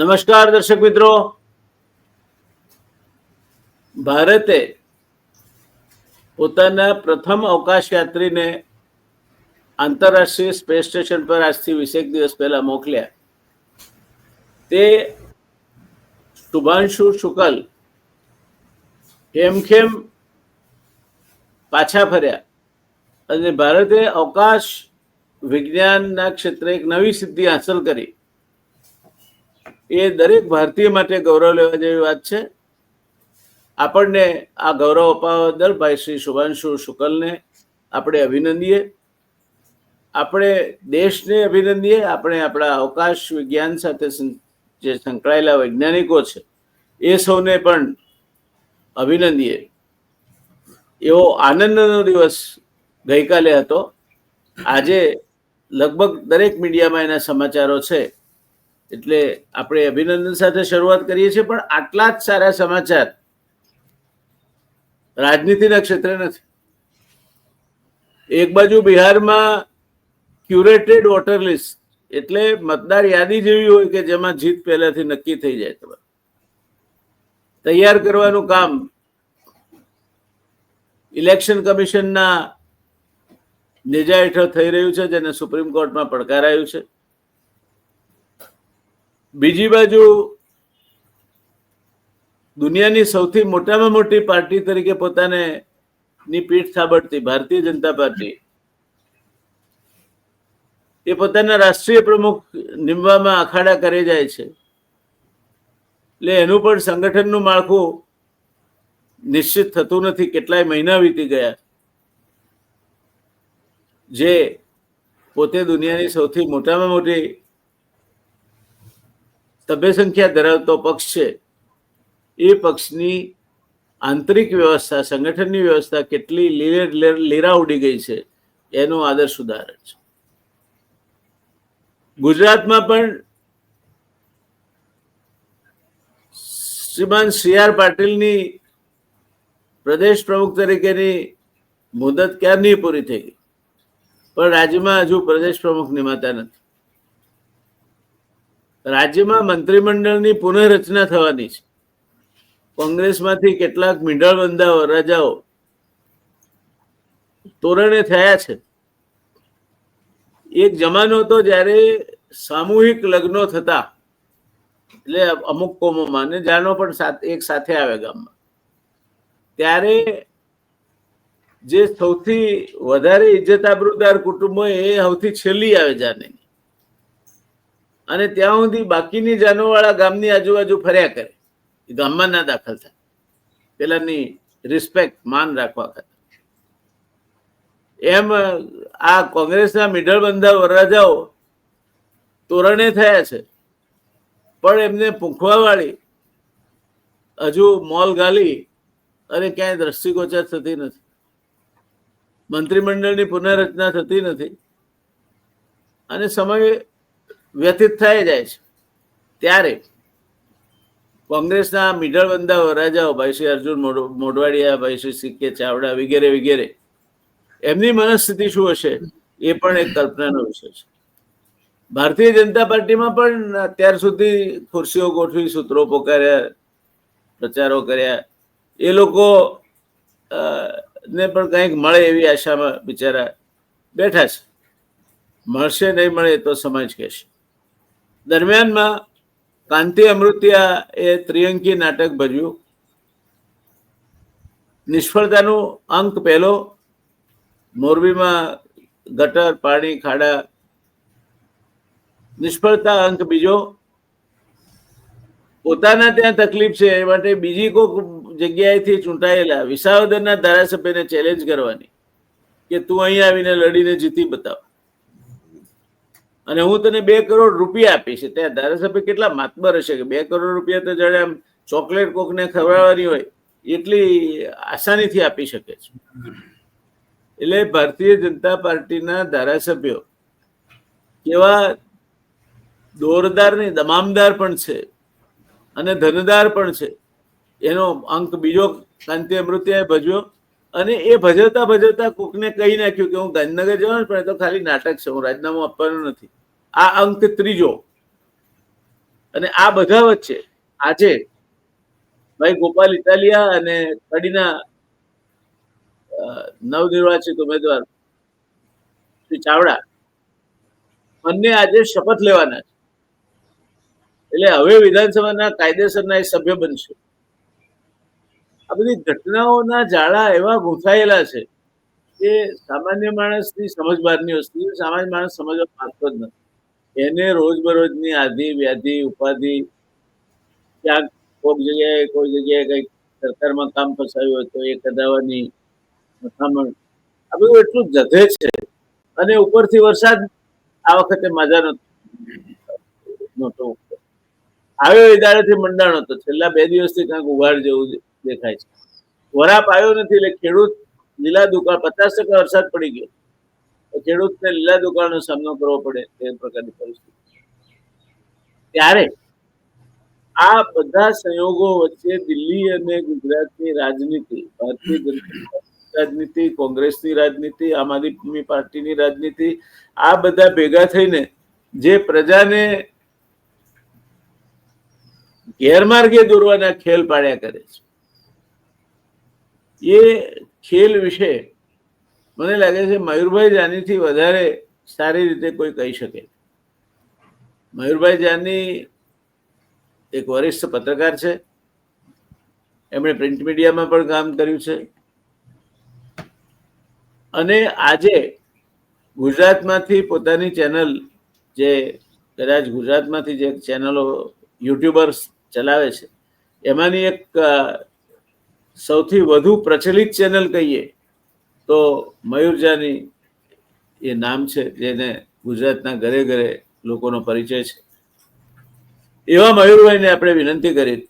નમસ્કાર દર્શક મિત્રો. ભારતે પોતાના પ્રથમ અવકાશયાત્રીને આંતરરાષ્ટ્રીય સ્પેસ સ્ટેશન પર આજથી 20 દિવસ પહેલા મોકલ્યા. તે શુભાંશુ શુકલ હેમખેમ પાછા ફર્યા અને ભારતે અવકાશ વિજ્ઞાનના ક્ષેત્રે એક નવી સિદ્ધિ હાંસલ કરી. એ દરેક ભારતીય માટે ગૌરવ લેવા જેવી વાત છે. આપણને આ ગૌરવ અપાવવા બદલ ભાઈ શ્રી શુભાંશુ શુકલને આપણે અભિનંદીએ, આપણે દેશને અભિનંદીએ, આપણે આપણા અવકાશ વિજ્ઞાન સાથે જે સંકળાયેલા વૈજ્ઞાનિકો છે એ સૌને પણ અભિનંદીએ. એવો આનંદનો દિવસ ગઈકાલે હતો. આજે લગભગ દરેક મીડિયામાં એના સમાચારો છે, એટલે આપણે અભિનંદન સાથે શરૂઆત કરીએ છીએ. પણ આટલા જ સારા સમાચાર રાજનીતિના ક્ષેત્રે નથી. એક બાજુ બિહારમાં ક્યુરેટેડ વોટર લિસ્ટ એટલે મતદાર યાદી જેવી હોય કે જેમાં જીત પહેલાથી નક્કી થઈ જાય, તમારે તૈયાર કરવાનું કામ ઇલેક્શન કમિશનના નેજા હેઠળ થઈ રહ્યું છે, જેને સુપ્રીમ કોર્ટમાં પડકારાયું છે. બીજી બાજુ દુનિયાની સૌથી મોટામાં મોટી પાર્ટી તરીકે પોતાને ની પીઠ થાબડતી ભારતીય જનતા પાર્ટી એ પોતાના રાષ્ટ્રીય પ્રમુખ નિમવામાં અખાડા કરી જાય છે. એટલે એનું પણ સંગઠનનું માળખું નિશ્ચિત થતું નથી. કેટલાય મહિના વીતી ગયા. જે પોતે દુનિયાની સૌથી મોટામાં મોટી સભ્ય સંખ્યા ધરાવતો પક્ષ છે, એ પક્ષની આંતરિક વ્યવસ્થા, સંગઠનની વ્યવસ્થા કેટલી લીરા ઉડી ગઈ છે એનું આદર્શ ઉદાહરણ છે. ગુજરાતમાં પણ શ્રીમાન સી.આર. પાટીલની પ્રદેશ પ્રમુખ તરીકેની મુદત ક્યારની પૂરી થઈ ગઈ, પણ રાજ્યમાં હજુ પ્રદેશ પ્રમુખ નિમાતા નથી. રાજ્યમાં મંત્રીમંડળની પુનઃરચના થવાની છે. કોંગ્રેસમાંથી કેટલાક મીંઢળબંધા વરરાજાઓ તોરણે થયા છે. એક જમાનો હતો જ્યારે સામૂહિક લગ્નો થતા, એટલે અમુક કોમોમાં ને જાનો પણ એક સાથે આવે ગામમાં, ત્યારે જે સૌથી વધારે ઇજ્જત આબરૂદાર કુટુંબ હોય એ સૌથી છેલ્લી આવે જાને, અને ત્યાં સુધી બાકીની જાનોવાળા ગામની આજુબાજુ ફર્યા કરે, ગામમાં ના દાખલ થાય, પેલાની રિસ્પેક્ટ, માન રાખવા ખાતર. એમ આ કોંગ્રેસના મીંઢળબંધા વરરાજાઓ તોરણે થયા છે, પણ એમને પૂંખવાવાળી હજુ મોલ ગાલી અને ક્યાંય દ્રષ્ટિગોચર થતી નથી. મંત્રીમંડળની પુનઃરચના થતી નથી અને સમય વ્યતીત થઈ જાય છે. ત્યારે કોંગ્રેસના મીંઢળબંધા વરરાજાઓ ભાઈ શ્રી અર્જુન મોઢવાડિયા, ભાઈ શ્રી સી.કે. ચાવડા વગેરે વગેરે, એમની મનસ્થિતિ શું હશે એ પણ એક કલ્પનાનો વિષય છે. ભારતીય જનતા પાર્ટીમાં પણ અત્યાર સુધી ખુરશીઓ ગોઠવી, સૂત્રો પોકાર્યા, પ્રચારો કર્યા, એ લોકો ને પણ કંઈક મળે એવી આશામાં બિચારા બેઠા છે. મળશે નહીં મળે તો સમાજ કહેશે. દરમિયાનમાં કાંતિ અમૃતિયા એ ત્રિઅંકી નાટક ભર્યું. નિષ્ફળતાનો અંક પહેલો, મોરબીમાં ગટર, પાણી, ખાડા. નિષ્ફળતા અંક બીજો, પોતાના ત્યાં તકલીફ છે એ માટે બીજી કોઈક જગ્યાએથી ચૂંટાયેલા વિસાવદરના ધારાસભ્યને ચેલેન્જ કરવાની કે તું અહીં આવીને લડીને જીતી બતાવ અને હું તને 2 કરોડ રૂપિયા આપીશ. ત્યાં ધારાસભ્ય કેટલા માતબર હશે કે 2 કરોડ રૂપિયા તો જાણે આમ ચોકલેટ કોકને ખવડાવવાની હોય એટલી આસાનીથી આપી શકે છે. એટલે ભારતીય જનતા પાર્ટીના ધારાસભ્યો કેવા દોરદાર નહીં, દમામદાર પણ છે અને ધનદાર પણ છે, એનો અંક બીજો કાંતિ અમૃતિયાએ ભજવ્યો. અને એ ભજવતા ભજવતા કોકને કહી નાખ્યું કે હું ગાંધીનગર જવાનું, પણ એ તો ખાલી નાટક છે, હું રાજીનામું આપવાનું નથી. આ અંક ત્રીજો. અને આ બધા વચ્ચે આજે ભાઈ ગોપાલ ઇટાલિયા અને કડીના નવનિર્વાચિત ઉમેદવાર શ્રી ચાવડા બંને આજે શપથ લેવાના છે. એટલે હવે વિધાનસભાના કાયદેસરના એ સભ્ય બનશે. આ બધી ઘટનાઓના જાળા એવા ગૂંથાયેલા છે કે સામાન્ય માણસની સમજ બહારની વસ્તુ સામાન્ય માણસ સમજવા માંગતો જ નથી. એને રોજબરોજની આધિ વ્યાધિ ઉપાધિ ક્યાંક કોઈ જગ્યાએ કઈક સરકારમાં કામ ફસાયું હોય તો એ કદાવાની મથામણ આ બધું એટલું જધે છે. અને ઉપરથી વરસાદ આ વખતે મજા નહોતો આવ્યો એ દાડેથી મંડાણો હતો. છેલ્લા 2 દિવસથી કાંઈક ઉઘાડ જેવું દેખાય છે. વરાપ આવ્યો નથી એટલે ખેડૂત લીલા દુકાળ 50% વરસાદ પડી ગયો તો ખેડૂતને લીલા દુકાળનો સામનો કરવો પડે એ પ્રકારની પરિસ્થિતિ. ત્યારે આ બધા સંયોગો વચ્ચે દિલ્હી અને ગુજરાતની રાજનીતિ, ભારતીય જનતા રાજનીતિ, કોંગ્રેસની રાજનીતિ, આમ આદમી પાર્ટીની રાજનીતિ, આ બધા ભેગા થઈને જે પ્રજાને ગેરમાર્ગે દોરવાના ખેલ પાડ્યા કરે છે એ ખેલ વિશે મને લાગે છે મયુરભાઈ જાનીથી વધારે સારી રીતે કોઈ કહી શકે. મયુરભાઈ જાની એક વરિષ્ઠ પત્રકાર છે. એમણે પ્રિન્ટ મીડિયામાં પણ કામ કર્યું છે અને આજે ગુજરાતમાંથી પોતાની ચેનલ, જે કદાચ ગુજરાતમાંથી જે ચેનલો યુટ્યુબર્સ ચલાવે છે એમાંની એક સૌથી વધુ પ્રચલિત ચેનલ કહીએ તો મયુર જાની એ નામ છે, જેને ગુજરાતના ઘરે ઘરે લોકોનો પરિચય છે. એવા મયુરભાઈને આપણે વિનંતી કરી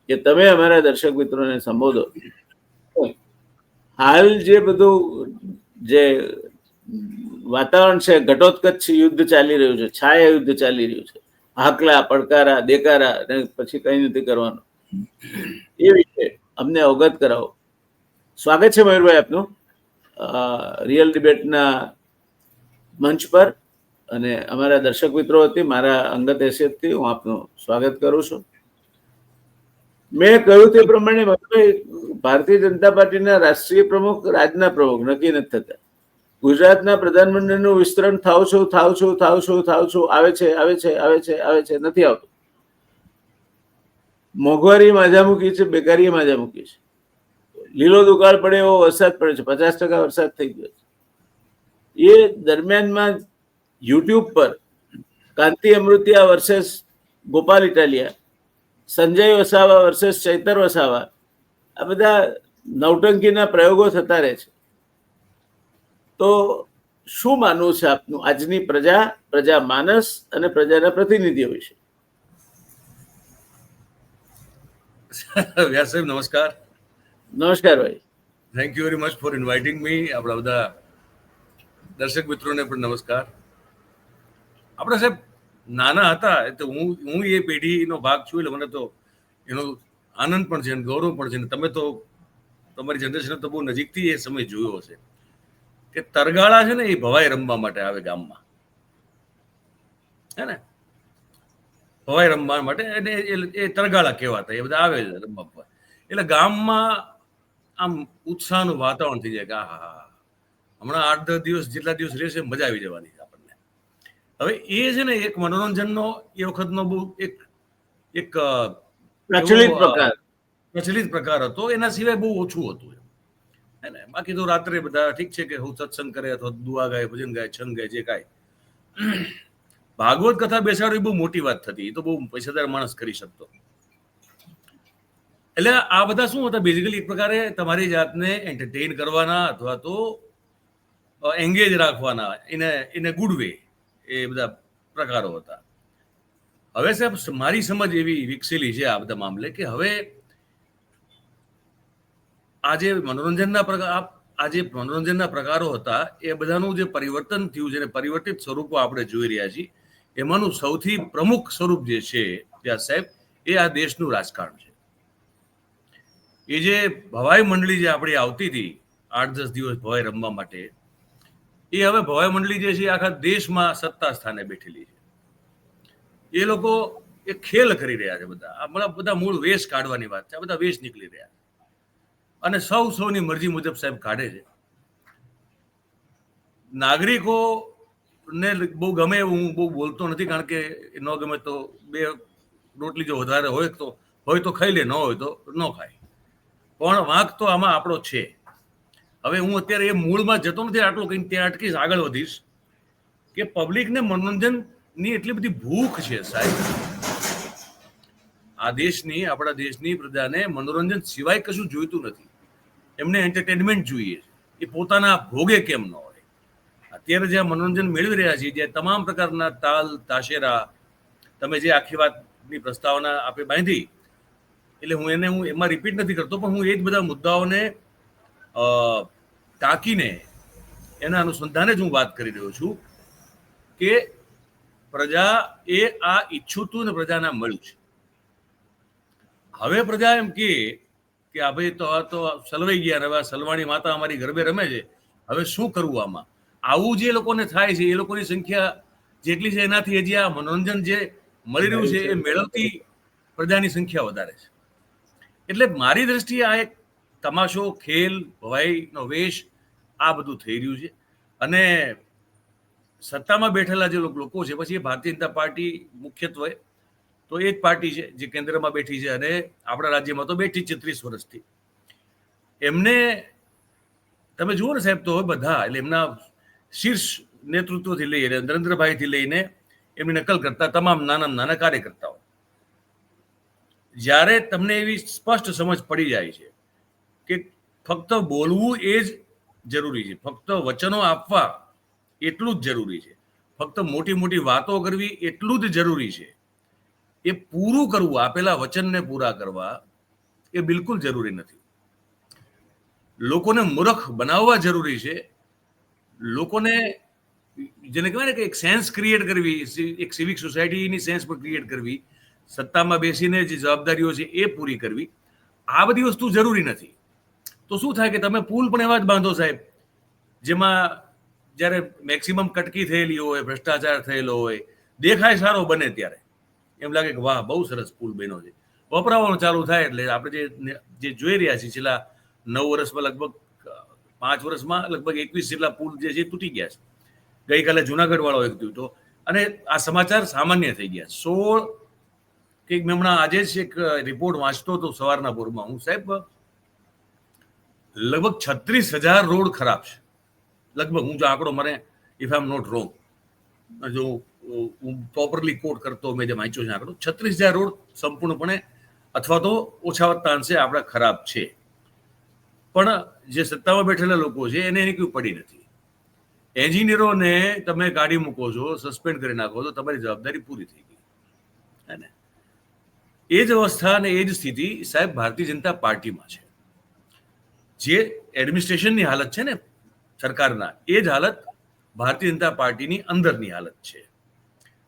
કે તમે અમારા દર્શક મિત્રોને સંબોધો. હાલ જે બધું જે વાતાવરણ છે, ઘટોત્કચ યુદ્ધ ચાલી રહ્યું છે, છાયા યુદ્ધ ચાલી રહ્યું છે, હાકલા પડકારા દેકારા અને પછી કઈ નથી કરવાનું, એ વિશે અમને અવગત કરાવો. સ્વાગત છે મયુરભાઈ આપનું રિયલ ડિબેટના મંચ પર, અને અમારા દર્શક મિત્રો વતી મારા અંગત હેસિયતથી હું આપનું સ્વાગત કરું છું. મેં કહ્યું તે પ્રમાણે ભારતીય જનતા પાર્ટીના રાષ્ટ્રીય પ્રમુખ, રાજના પ્રમુખ નક્કી નથી થતા. ગુજરાતના પ્રધાનમંત્રીનું વિસ્તરણ થાવ છું આવે છે, નથી આવતું. મોંઘવારી માજા મૂકી છે, બેકારી માજા મૂકી છે. લીલો દુકાળ પડે એવો વરસાદ પડે છે, 50% વરસાદ થઈ ગયો છે. એ દરમિયાનમાં યુટ્યુબ પર કાંતિ અમૃતિયા વર્સેસ ગોપાલ ઇટાલિયા, સંજય વસાવા વર્સેસ ચૈતર વસાવા, આ બધા નવટંકીના પ્રયોગો થતા રહે છે. તો શું માનવું છે આપનું આજની પ્રજા માનસ અને પ્રજાના પ્રતિનિધિઓ વિશે? વ્યાસ સાહેબ નમસ્કાર. નમસ્કાર ભાઈ. Thank you very much for inviting મી. આપણા બધા દર્શક મિત્રોને પણ નમસ્કાર. આપણે સાહેબ નાના હતા તો હું એ પેઢીનો ભાગ છું, એટલે મને તો એનો આનંદ પણ છે, ગૌરવ પણ છે. તમે તો તમારી જનરેશન તો બહુ નજીકથી એ સમય જોયો હશે કે તરગાળા છે ને એ ભવાઈ રમવા માટે આવે ગામમાં, હે ને, ભવાઈ રમવા માટે, અને એ તરગાળા કહેવાતા, એ બધા આવે છે રમવા. એટલે ગામમાં આમ ઉત્સાહનું વાતાવરણ થઈ જાય કે હા હમણાં 8-10 દિવસ જેટલા દિવસ રહેશે મજા આવી જવાની છે આપણને. હવે એ છે ને એક મનોરંજનનો એ વખતનો બહુ એક પ્રચલિત પ્રકાર હતો. એના સિવાય બહુ ઓછું હતું, હે ને. બાકી તો રાત્રે બધા ઠીક છે કે હું સત્સંગ કરે અથવા દુઆ ગાય, ભજન ગાય, છંદ ગાય, જે ગાય. ભાગવત કથા બેસાડવી બહુ મોટી વાત થતી, એ તો બહુ પૈસાદાર માણસ કરી શકતો. એટલે આ બધા શું હતા, બેઝિકલી એક પ્રકારે તમારી જાતને એન્ટરટેઇન કરવાના અથવા તો એંગેજ રાખવાના, એને ગુડ વે, એ બધા પ્રકારો હતા. હવે સાહેબ મારી સમજ એવી વિકસેલી છે આ બધા મામલે કે હવે આજે મનોરંજનના પ્રકારો હતા એ બધાનું જે પરિવર્તન થયું છે, પરિવર્તિત સ્વરૂપો આપણે જોઈ રહ્યા છીએ, એમાંનું સૌથી પ્રમુખ સ્વરૂપ જે છે વ્યાસ સાહેબ, એ આ દેશનું રાજકારણ છે. એ જે ભવાઈ મંડળી જે આપણી આવતી હતી 8-10 દિવસ ભવાઈ રમવા માટે, એ હવે ભવાઈ મંડળી જે છે આખા દેશમાં સત્તા સ્થાને બેઠેલી છે. એ લોકો એક ખેલ કરી રહ્યા છે બધા. આ બધા મૂળ વેશ કાઢવાની વાત છે. આ બધા વેશ નીકળી રહ્યા છે અને સૌની મરજી મુજબ સાહેબ કાઢે છે. નાગરિકો ને બહુ ગમે એવું હું બહુ બોલતો નથી, કારણ કે ન ગમે તો બે રોટલી જો વધારે હોય તો ખાઈ લે, ન હોય તો ન ખાય. પણ વાંક તો આમાં આપણો છે. હવે હું અત્યારે એ મૂળમાં જતો નથી, આટલું કઈ ત્યાં અટકીશ, આગળ વધીશ કે પબ્લિકને મનોરંજનની એટલી બધી ભૂખ છે સાહેબ. આપણા દેશની પ્રજાને મનોરંજન સિવાય કશું જોઈતું નથી. એમને એન્ટરટેનમેન્ટ જોઈએ. એ પોતાના ભોગે કેમ ન હોય. અત્યારે જ્યાં મનોરંજન મેળવી રહ્યા છીએ, જ્યાં તમામ પ્રકારના તાલ તાશેરા, તમે જે આખી વાતની પ્રસ્તાવના આપે બાંધી, એટલે હું એમાં રિપીટ નથી કરતો, પણ હું એ જ બધા મુદ્દાઓને ટાંકીને એના અનુસંધાને જ હું વાત કરી રહ્યો છું કે પ્રજા એ આ ઈચ્છું હતું ને પ્રજાના મળ્યું છે. હવે પ્રજા એમ કે આ ભાઈ તો સલવાઈ ગયા, હવે સલવાણી માતા અમારી ગરબે રમે છે, હવે શું કરવું આમાં? આવું જે લોકોને થાય છે, એ લોકોની સંખ્યા જેટલી છે એનાથી હજી આ મનોરંજન જે મળી રહ્યું છે એ મેળવતી પ્રજાની સંખ્યા વધારે છે. એટલે મારી દ્રષ્ટિએ આ એક તમાશો, ખેલ, ભવાઈનો વેશ, આ બધું થઈ રહ્યું છે. અને સત્તામાં બેઠેલા જે લોકો છે, પછી એ ભારતીય જનતા પાર્ટી મુખ્યત્વે તો એ જ પાર્ટી છે જે કેન્દ્રમાં બેઠી છે અને આપણા રાજ્યમાં તો બેઠી છે 30 વર્ષથી. એમને તમે જુઓ ને સાહેબ, તો બધા એટલે એમના શીર્ષ નેતૃત્વથી લઈને નરેન્દ્રભાઈથી લઈને એમની નકલ કરતા તમામ નાના કાર્યકર્તાઓ, જ્યારે તમને એવી સ્પષ્ટ સમજ પડી જાય છે કે ફક્ત બોલવું એ જ જરૂરી છે, ફક્ત વચનો આપવા એટલું જ જરૂરી છે, ફક્ત મોટી મોટી વાતો કરવી એટલું જ જરૂરી છે, એ પૂરું કરવું, આપેલા વચનને પૂરા કરવા એ બિલકુલ જરૂરી નથી. લોકોને મૂર્ખ બનાવવા જરૂરી છે. લોકોને જેને કહેવાય ને કે એક સેન્સ ક્રિએટ કરવી, એક સિવિક સોસાયટીની સેન્સ પણ ક્રિએટ કરવી, સત્તામાં બેસીને જે જવાબદારીઓ છે એ પૂરી કરવી, આ બધી વસ્તુ જરૂરી નથી. તો શું થાય કે તમે પુલ પણ એવા જ બાંધો સાહેબ, જેમાં જ્યારે મેક્સિમમ કટકી થયેલી હોય, ભ્રષ્ટાચાર થયેલો હોય, દેખાય સારો બને ત્યારે એમ લાગે કે વાહ બહુ સરસ પુલ બન્યો છે. વપરાવાનું ચાલુ થાય એટલે આપણે જે જોઈ રહ્યા છીએ છેલ્લા 9 વર્ષમાં, લગભગ 5 વર્ષમાં લગભગ 21 જેટલા પુલ જે છે તૂટી ગયા છે. ગઈકાલે જુનાગઢ વાળો એક તૂટ્યો અને આ સમાચાર સામાન્ય થઈ ગયા. 16 કે મેં હમણાં આજે જ એક રિપોર્ટ વાંચતો હતો સવારના પૂરમાં હું સાહેબ, લગભગ 36,000 રોડ ખરાબ છે. લગભગ હું જો આંકડો મને if I am not wrong, જો હું પ્રોપરલી કોટ કરતો મેં જે વાંચ્યો છે આંકડો, 36,000 રોડ સંપૂર્ણપણે અથવા તો ઓછા વત્તા અંશે આપણા ખરાબ છે. પણ જે સત્તામાં બેઠેલા લોકો છે એને એની કોઈ પડી નથી. એન્જિનિયરોને તમે કાઢી મૂકો છો, સસ્પેન્ડ કરી નાખો તો તમારી જવાબદારી પૂરી થઈ ગઈ. હે ને? એ જ અવસ્થા અને એ જ સ્થિતિ સાહેબ ભારતીય જનતા પાર્ટીમાં છે. જે એડમિનિસ્ટ્રેશનની હાલત છે ને સરકારના, એ જ હાલત ભારતીય જનતા પાર્ટીની અંદરની હાલત છે.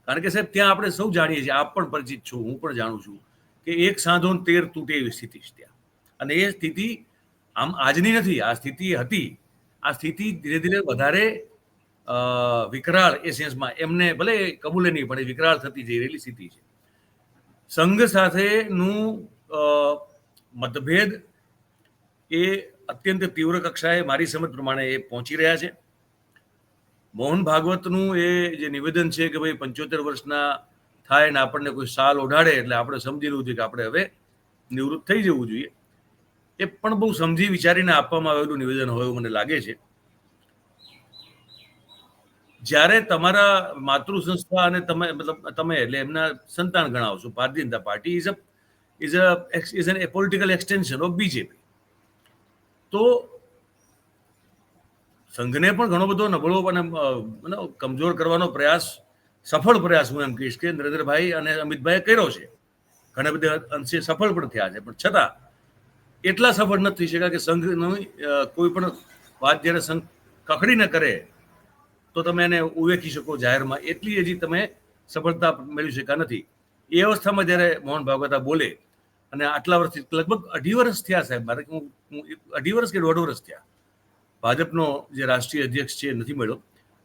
કારણ કે સાહેબ ત્યાં આપણે સૌ જાણીએ છીએ, આપ પણ પરિચિત છો, હું પણ જાણું છું કે એક સાંધો 13 તૂટે એવી સ્થિતિ છે ત્યાં. અને એ સ્થિતિ આમ આજની નથી, આ સ્થિતિ હતી. આ સ્થિતિ ધીરે ધીરે વધારે વિકરાળ એ સેન્સમાં એમને ભલે કબૂલે નહીં પડે, વિકરાળ થતી જઈ રહેલી સ્થિતિ છે. સંઘ સાથેનું મતભેદ એ અત્યંત તીવ્ર કક્ષાએ મારી સમજ પ્રમાણે એ પહોંચી રહ્યા છે. મોહન ભાગવતનું એ જે નિવેદન છે કે ભાઈ 75 વર્ષના થાય ને આપણને કોઈ સાલ ઓઢાડે એટલે આપણે સમજી લેવું જોઈએ કે આપણે હવે નિવૃત્ત થઈ જવું જોઈએ, એ પણ બહુ સમજી વિચારીને આપવામાં આવેલું નિવેદન હોય એવું મને લાગે છે. જ્યારે તમારા માતૃ સંસ્થા અને તમે એટલે એમના સંતાન ગણાવશો, Bharatiya Janata party is an political extension of BJP. તો સંઘને પણ ઘણો બધો નબળો અને કમજોર કરવાનો પ્રયાસ, સફળ પ્રયાસ હું એમ કહીશ કે નરેન્દ્રભાઈ અને અમિતભાઈએ કર્યો છે. ઘણા બધા અંશે સફળ પણ થયા છે, પણ છતાં એટલા સફળ નથી થઈ શક્યા કે સંઘની કોઈ પણ વાત જ્યારે સંઘ કખડી ન કરે તો તમે એને ઉવેખી શકો જાહેરમાં, એટલી હજી તમે સફળતા મેળવી શક્યા નથી. એ અવસ્થામાં જ્યારે મોહન ભાગવતા બોલે અને આટલા વર્ષથી લગભગ 2.5 વર્ષ થયા સાહેબ, મારે હું 2.5 વર્ષ કે 1.5 વર્ષ થયા ભાજપનો જે રાષ્ટ્રીય અધ્યક્ષ છે નથી મળ્યો,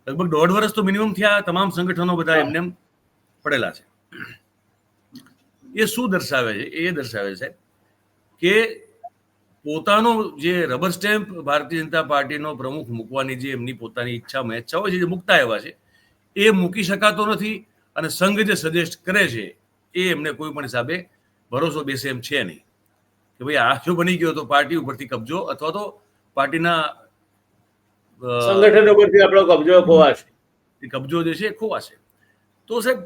લગભગ 1.5 વર્ષ તો મિનિમમ થયા. તમામ સંગઠનો બધા એમને પડેલા છે. એ શું દર્શાવે છે? એ દર્શાવે છે કે પોતાનો જે રબર સ્ટેમ્પ ભારતીય જનતા પાર્ટીનો પ્રમુખ મૂકવાની જે એમની પોતાની ઈચ્છા હોય છે, જે મૂકતા આવ્યા છે, એ મૂકી શકાતો નથી. અને સંઘ જે સજેસ્ટ કરે છે એ એમને કોઈ પણ હિસાબે ભરોસો બેસે એમ છે નહીં કે ભાઈ આ જો બની ગયો તો પાર્ટી ઉપરથી કબજો અથવા તો પાર્ટીના સંગઠન ઉપરથી આપણો કબજો ખોવાશે. કબજો જે છે એ ખોવાશે. તો સાહેબ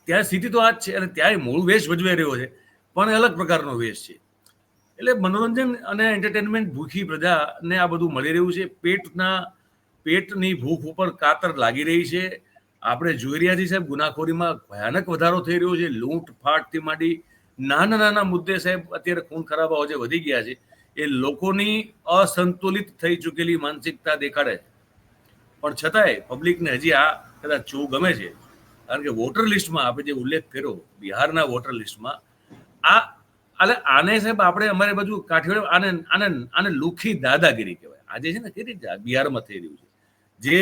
ત્યાં સ્થિતિ તો આ જ છે. અને ત્યાં મૂળ વેશ ભજવાઈ રહ્યો છે, પણ અલગ પ્રકારનો વેશ છે. એટલે મનોરંજન અને એન્ટરટેનમેન્ટ ભૂખી પ્રજાને આ બધું મળી રહ્યું છે. પેટની ભૂખ ઉપર કાતર લાગી રહી છે. આપણે જોઈ રહ્યા છીએ સાહેબ, ગુનાખોરીમાં ભયાનક વધારો થઈ રહ્યો છે. લૂંટફાટથી માંડી નાના નાના મુદ્દે સાહેબ અત્યારે ખૂન ખરાબાઓ જે વધી ગયા છે એ લોકોની અસંતુલિત થઈ ચૂકેલી માનસિકતા દેખાડે છે. પણ છતાંય પબ્લિકને હજી આ કદાચ જોવું ગમે છે, કારણ કે વોટર લિસ્ટમાં આપણે જે ઉલ્લેખ કર્યો બિહારના વોટર લિસ્ટમાં આને સાહેબ આપણે અમારી બાજુ કાઠિયાવાડ આને લુખી દાદાગીરી કહેવાય. આજે છે ને કઈ રીતે બિહારમાં થઈ રહ્યું છે, જે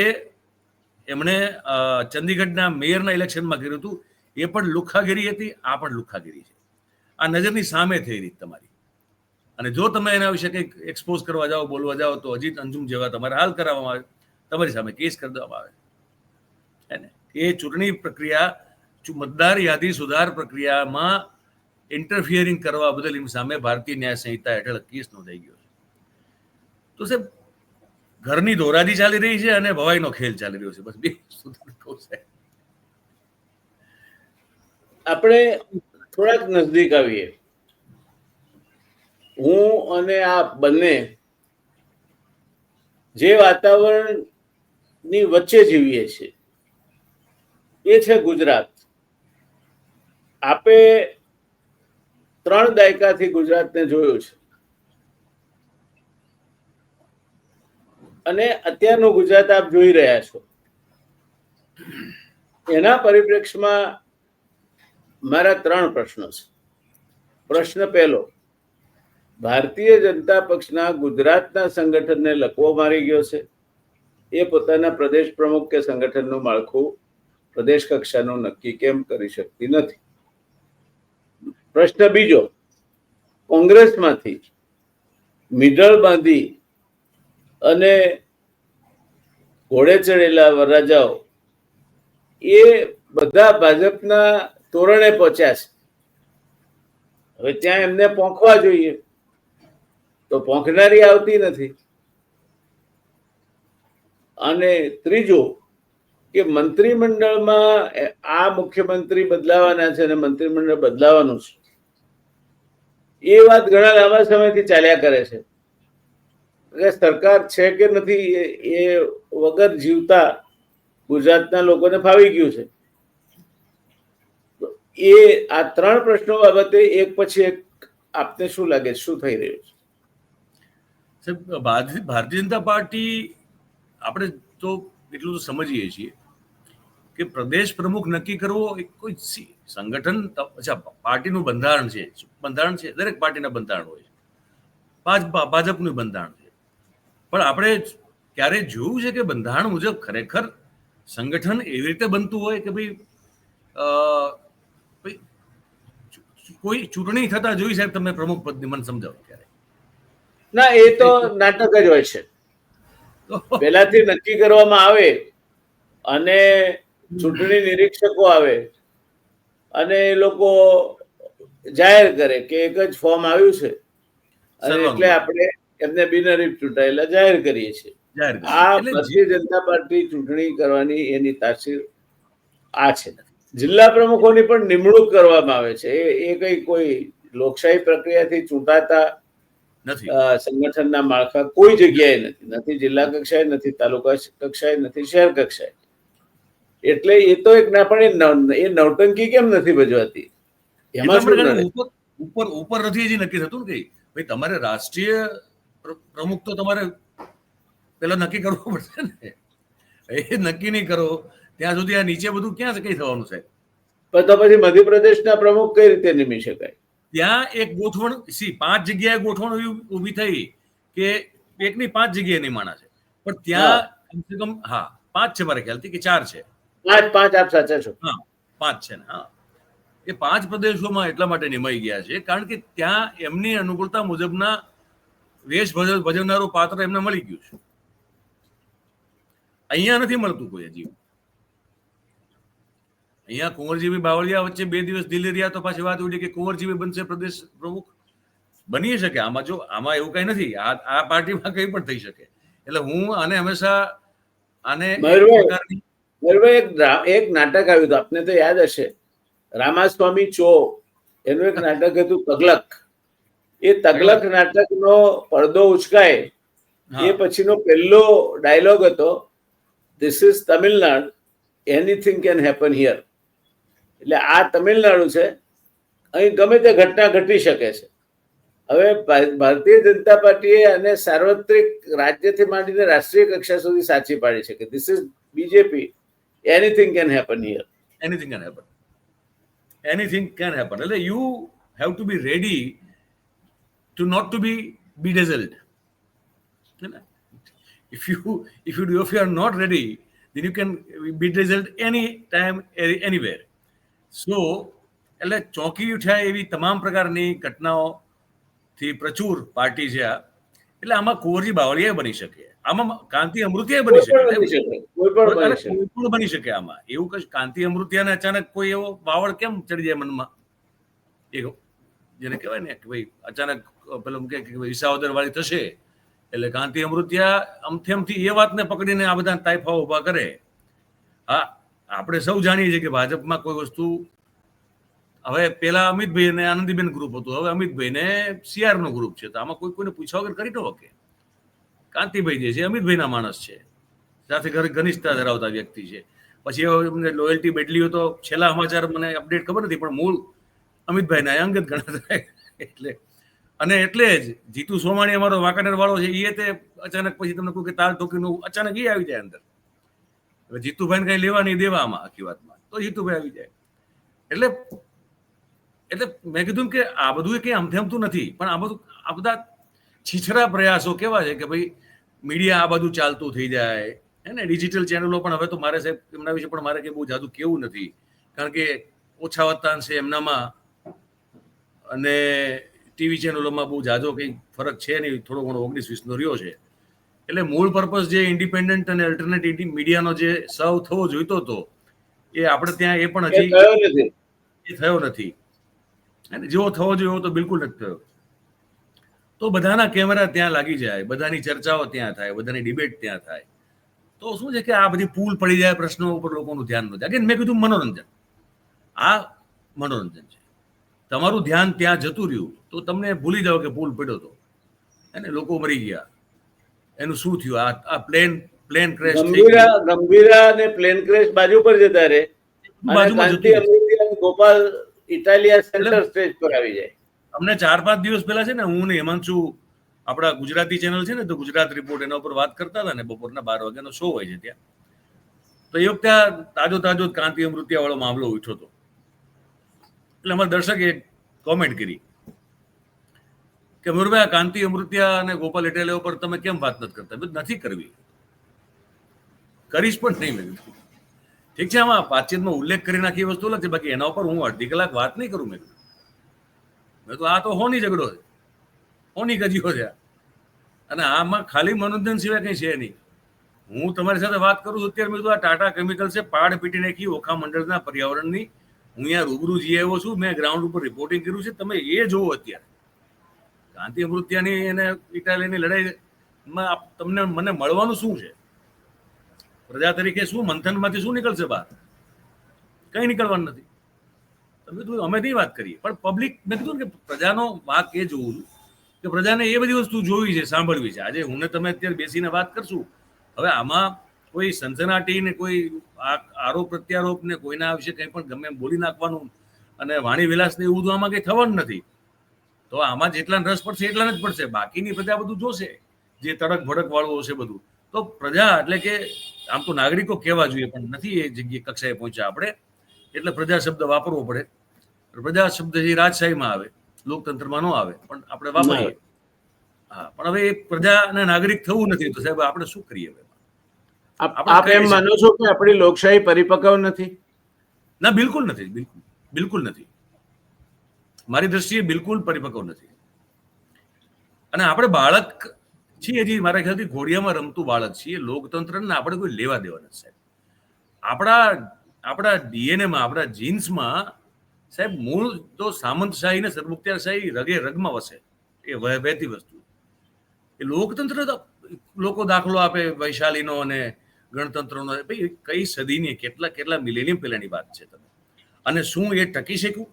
એમણે ચંદીગઢના મેયરના ઇલેક્શનમાં કર્યું હતું, એ પણ લુખાગીરી હતી, આ પણ લુખાગીરી છે. આ નજરની સામે થઈ રહી તમારી. અને જો તમે એના વિશે કંઈક એક્સપોઝ કરવા જાઓ, બોલવા જાઓ, તો અજીત અંજુમ જેવા તમારે હાલ કરાવવામાં આવે, તમારી સામે કેસ કરી દેવામાં આવે. એ ચૂંટણી પ્રક્રિયા, મતદાર યાદી સુધાર પ્રક્રિયામાં ઇન્ટરફિયરિંગ કરવા બદલ એની સામે ભારતીય ન્યાય સંહિતા હેઠળ કેસ નોંધાઈ ગયો છે. તો સાહેબ ઘરની દોરાજી ચાલી રહી છે અને ભવાઈનો ખેલ ચાલી રહ્યો છે. બસ બે કહું સાહેબ. આપણે થોડાક નજદીક આવીએ. હું અને આ બંને જે વાતાવરણની વચ્ચે જીવીએ છીએ એ છે ગુજરાત. આપે 3 દાયકાથી ગુજરાતને જોયું છે અને અત્યારનું ગુજરાત આપ જોઈ રહ્યા છો. એના પરિપ્રેક્ષમાં મારા 3 પ્રશ્નો છે. પ્રશ્ન પહેલો, ભારતીય જનતા પક્ષના ગુજરાતના સંગઠનને લકવો મારી ગયો છે. એ પોતાના પ્રદેશ પ્રમુખ કે સંગઠનનું માળખું પ્રદેશ કક્ષાનું નક્કી કેમ કરી શકતી નથી? પ્રશ્ન બીજો, કોંગ્રેસમાંથી મિડલ બાંધી અને ઘોડે ચડેલા વરરાજાઓ એ બધા ભાજપના તોરણે પહોંચ્યા છે. હવે ત્યાં એમને પોંખવા જોઈએ તો પોંખનારી આવતી નથી. અને ત્રીજો કે મંત્રીમંડળમાં આ મુખ્યમંત્રી બદલાવાના છે અને મંત્રીમંડળ બદલાવાનું છે, એ વાત ઘણા લાંબા સમયથી ચાલ્યા કરે છે. સરકાર છે કે નથી એ વગર જીવતા ગુજરાતના લોકોને ફાવી ગયું છે. એ આ 3 પ્રશ્નો બાબતે એક પછી એક આપને શું લાગે, શું થઈ રહ્યું છે? સાહેબ, ભારતીય જનતા પાર્ટી આપણે તો એટલું તો સમજીએ છીએ કે પ્રદેશ પ્રમુખ નક્કી કરવો એ કોઈ સંગઠન, અચ્છા પાર્ટીનું બંધારણ છે, દરેક પાર્ટીના બંધારણ હોય છે, ભાજપનું બંધારણ છે. પણ આપણે ક્યારેય જોયું છે કે બંધારણ મુજબ ખરેખર સંગઠન એવી રીતે બનતું હોય કે ભાઈ કોઈ ચૂંટણી થતા જોઈ સાહેબ તમે પ્રમુખ પદની મને સમજાવો ક્યારે? ના, એ તો નાટક જ હોય છે. પહેલાથી નક્કી કરવામાં આવે અને ચૂંટણી નિરીક્ષકો આવે અને એ લોકો જાહેર કરે કે એક જ ફોર્મ આવ્યું છે અને એટલે આપણે એમને બિનહરીફ ચૂંટાયેલા જાહેર કરીએ છીએ. આ ભારતીય જનતા પાર્ટી ચૂંટણી કરવાની એની તાસીર આ છે. જિલ્લા પ્રમુખોની પણ નિમણૂક કરવામાં આવે છે. એ કઈ કોઈ લોકશાહી પ્રક્રિયાથી ચૂંટાતા સંગઠનના માળખા કોઈ જગ્યાએ નથી જિલ્લા કક્ષાએ, નથી તાલુકા કક્ષાએ, નથી શહેર કક્ષાએ. એટલે એ તો એક ના, પણ એ નવટંકી કેમ નથી ભજવાતી? એમાં ઉપર નથી હજી નક્કી થતું ને. કઈ ભાઈ તમારે રાષ્ટ્રીય પ્રમુખ તો તમારે પેલા નક્કી કરવું પડશે ને. એ નક્કી નહીં કરો ત્યાં સુધી આ નીચે બધું ક્યાં કઈ થવાનું છે? પણ તો પછી મધ્યપ્રદેશના પ્રમુખ કઈ રીતે નિમી શકાય? ત્યાં એક ગોઠવણ 5 જગ્યાએ ગોઠવણ ઉભી થઈ કે એકની 5 જગ્યાએ નિમાણા છે, પણ ત્યાં કમસે કમ 5 છે મારા ખ્યાલથી કે 4 છે. 5 આપ સાચા છો. 5 છે ને. એ 5 પ્રદેશોમાં એટલા માટે નિમાઈ ગયા છે કારણ કે ત્યાં એમની અનુકૂળતા મુજબના વેશ ભજવનારું પાત્ર એમને મળી ગયું છે. અહીંયા નથી મળતું કોઈ હજી. અહીંયા કુંવરજીભાઈ બાવળિયા વચ્ચે 2 દિવસ દિલ્હી રહ્યા તો પાછી વાત ઉડી કે કુંવરજીભાઈ બનશે પ્રદેશ પ્રમુખ. બની શકે આમાં, જો આમાં એવું કઈ નથી, આ પાર્ટીમાં કઈ પણ થઈ શકે. એટલે હું આને હંમેશા આને એક નાટક આવ્યું હતું, આપને તો યાદ હશે, રામાસ્વામી ચો, એનું એક નાટક હતું તગલક. એ તગલક નાટકનો પડદો ઉચકાય એ પછીનો પહેલો ડાયલોગ હતો, this is Tamil Nadu, anything can happen here. એટલે આ તમિલનાડુ છે, અહીં ગમે તે ઘટના ઘટી શકે છે. હવે ભારતીય જનતા પાર્ટીએ આને સાર્વત્રિક રાજ્યથી માંડીને રાષ્ટ્રીય કક્ષા સુધી સાચી પાડી છે કે this is BJP, anything can happen here. Anything can happen, anything can happen. એટલે you have to be ready to not to be bedazzled. If you are not ready, then you can be bedazzled any time, anywhere. So એટલે ચોંકી ઉઠ્યા એવી તમામ પ્રકારની ઘટનાઓથી પ્રચુર party છે આ. એટલે આમાં કુંવરજી બાવળિયા બની શકે, આમાં કાંતિ અમૃતિયા બની શકે, કોઈ પણ બની શકે. આમાં એવું કશું કાંતિ અમૃતિયાને અચાનક કોઈ એવો બાવળ કેમ ચડી જાય મનમાં, એ જેને કહેવાય ને કે ભાઈ અચાનક પેલું કે વિસાવદર વાળી થશે એટલે કાંતિ અમૃતિયા અમથેમથી એ વાતને પકડીને આ બધા તાઇફા ઉભા કરે. હા, આપણે સૌ જાણીએ છીએ કે ભાજપમાં કોઈ વસ્તુ, હવે પેલા અમિતભાઈ અને આનંદીબેન ગ્રુપ હતું, હવે અમિતભાઈ ને CR નું ગ્રુપ છે. તો આમાં કોઈને પૂછવા વગર કરી દો કે કાંતિભાઈ જે છે અમિતભાઈના માણસ છે, સાથે ઘનિષ્ઠતા ધરાવતા વ્યક્તિ છે. પછી એમને લોયલ્ટી બેટલીઓ તો છેલ્લા સમાચાર મને અપડેટ ખબર નથી, પણ મૂળ અમિતભાઈના અંગત ગણાતા. એટલે જ જીતુ સોમાણી અમારો વાંકાનેર વાળો છે, એ તે અચાનક પછી તમને કહું કે તાલ ઠોકીનું અચાનક એ આવી જાય અંદર. હવે જીતુભાઈને કઈ લેવા નહીં દેવા આમાં આખી વાતમાં, તો જીતુભાઈ આવી જાય. એટલે મેં કીધું કે આ બધું કઈ આમથેમતું નથી, પણ આ બધા છીછરા પ્રયાસો કેવા છે કે ભાઈ મીડિયા આ બધું ચાલતું થઈ જાય, હે ને. ડિજિટલ ચેનલો પણ હવે તો મારે સાહેબ એમના વિશે પણ મારે કંઈ બહુ જાદુ કેવું નથી, કારણ કે ઓછા વત્તા અંશે એમનામાં અને ટીવી ચેનલોમાં બહુ જાજો કંઈ ફરક છે નહીં, થોડો ઘણો 19-20નો રહ્યો છે. એટલે મૂળ પર્પઝ જે ઇન્ડિપેન્ડન્ટ અને અલ્ટરનેટિવ મીડિયાનો જે સર્વ થવો જોઈતો હતો એ આપણે ત્યાં એ પણ હજી થયો નથી. અને જેવો થવો જોઈએ એવો તો બિલકુલ નથી થયો. તો બધાના કેમેરા ત્યાં લાગી જાય, બધાની ચર્ચાઓ ત્યાં થાય, બધાની ડિબેટ ત્યાં થાય, તો શું છે કે આ બધી પૂલ પડી જાય, પ્રશ્નો ઉપર લોકોનું ધ્યાન ન જાય. મેં કીધું મનોરંજન, આ મનોરંજન છે. તમારું ધ્યાન ત્યાં જતું રહ્યું તો તમને ભૂલી જાઓ કે પુલ પડ્યો હતો અને લોકો મરી ગયા, એનું શું થયું, આ પ્લેન ક્રેશ ગંભીરા અને પ્લેન ક્રેશ બાજુ પર જતા રહે, ગોપાલ ઇટાલિયા સેન્ટર સ્ટેજ પર આવી જાય. અમને 4-5 દિવસ પહેલા છે ને, હું ને હેમાંશુ આપણા ગુજરાતી ચેનલ છે ને તો ગુજરાત રિપોર્ટ, એના ઉપર વાત કરતા હતા ને, બપોરના 12 વાગ્યાનો શો હોય છે ત્યાં. તો એ વખતે તાજો કાંતિ અમૃતિયા વાળો મામલો ઉઠ્યો હતો. એટલે અમારા દર્શકે કોમેન્ટ કરી કે મુરભાઈ કાંતિ અમૃતિયા અને ગોપાલ ઇટાલિયા ઉપર તમે કેમ વાત નથી કરતા? નથી કરવી, કરીશ પણ નહીં. મેં કીધું ઠીક છે, આમાં વાતચીતમાં ઉલ્લેખ કરી નાખી વસ્તુ અલગ છે, બાકી એના ઉપર હું અડધી કલાક વાત નહીં કરું. મેં તો આ તો હોની ઝઘડો છે, હોની ગજીઓ છે, અને આમાં ખાલી મનોરંજન સિવાય કંઈ છે નહીં. હું તમારી સાથે વાત કરું છું અત્યારે, મેં કીધું આ ટાટા કેમિકલ્સે પાડ પીટી નાખી ઓખા મંડળના પર્યાવરણની. હું અહીંયા રૂબરૂ જઈ આવ્યો છું, મેં ગ્રાઉન્ડ ઉપર રિપોર્ટિંગ કર્યું છે, તમે એ જોવો. અત્યારે કાંતિ અમૃતિયાની અને ઇટાલિયાની લડાઈમાં તમને મને મળવાનું શું છે? પ્રજા તરીકે શું મંથનમાંથી શું નીકળશે બહાર? કંઈ નીકળવાનું નથી. તમે કીધું અમે નહીં વાત કરીએ, પણ પબ્લિક, મેં કીધું કે પ્રજાનો વાંક એ જોવું કે પ્રજાને એ બધી વસ્તુ જોવી છે, સાંભળવી છે. આજે હું ને તમે અત્યારે બેસીને વાત કરશું, હવે આમાં કોઈ સનસનાટી ને કોઈ આરોપ પ્રત્યારોપ ને કોઈના વિશે કંઈ પણ ગમે એમ બોલી નાખવાનું અને વાણી વિલાસ ને એવું બધું આમાં કંઈ થવાનું નથી. તો આમાં જેટલા રસ પડશે એટલા જ પડશે, બાકીની પ્રજા બધું જોશે જે તડક ભડક વાળું હશે બધું. તો પ્રજા એટલે કે આમ તો નાગરિકો કહેવા જોઈએ, પણ નથી એ જગ્યાએ કક્ષાએ પહોંચ્યા આપણે, એટલે પ્રજા શબ્દ વાપરવો પડે. પ્રજા શબ્દ જે રાજશાહીમાં આવે, લોકતંત્રમાં ન આવે, પણ આપણે વાપરીએ. હા, પણ હવે એ પ્રજા અને નાગરિક થવું નથી, તો સાહેબ આપણે શું કરીએ? આપ એમ માનો છો કે આપણી લોકશાહી પરિપક્વ નથી? ના, બિલકુલ નથી, બિલકુલ નથી. મારી દ્રષ્ટિએ બિલકુલ પરિપક્વ નથી. અને આપણે બાળક છીએ, હજી મારા ખ્યાલથી ઘોડિયામાં રમતું બાળક છીએ. લોકતંત્રને આપણે કોઈ લેવા દેવા નથી સાહેબ. આપણા ડીએનએમાં, આપણા જીન્સમાં સાહેબ મૂળ તો સામંતશાહી ને સરમુખત્યારશાહી રગે રગમાં વસે, એ વહેતી વસ્તુ. એ લોકતંત્ર તો લોકો દાખલો આપે વૈશાલીનો અને ગણતંત્રનો, ભાઈ કઈ સદીની કેટલા મિલેનિયમ પહેલાની વાત છે તમે. અને શું એ ટકી શક્યું?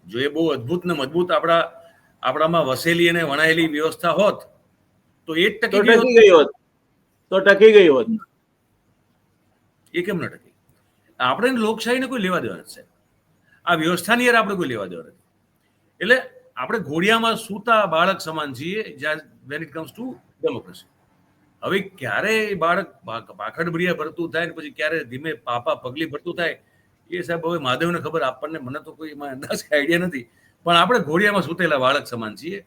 જો એ બહુ અદ્ભુત ને મજબૂત આપણામાં વસેલી અને વણાયેલી વ્યવસ્થા હોત તો એ જ ટકી ગઈ હોત. તો ટકી ગઈ હોત. એ કેમ ન ટકી? આપણે લોકશાહીને કોઈ લેવા દેવા નથી. આ વ્યવસ્થાની યાર આપણે કોઈ લેવા દેવા નથી. એટલે આપણે ઘોડિયામાં સૂતા બાળક સમાન છીએ જ્યાં when it comes to democracy. હવે ક્યારે બાળક પાખડબડિયા ભરતું થાય ને પછી ક્યારે ધીમે પાપા પગલી ભરતું થાય એ સાહેબ હવે મહાદેવને ખબર. આપણને, મને તો કોઈ એમાં અંદાજ આઈડિયા નથી. પણ આપણે ઘોડિયામાં સૂતેલા બાળક સમાન છીએ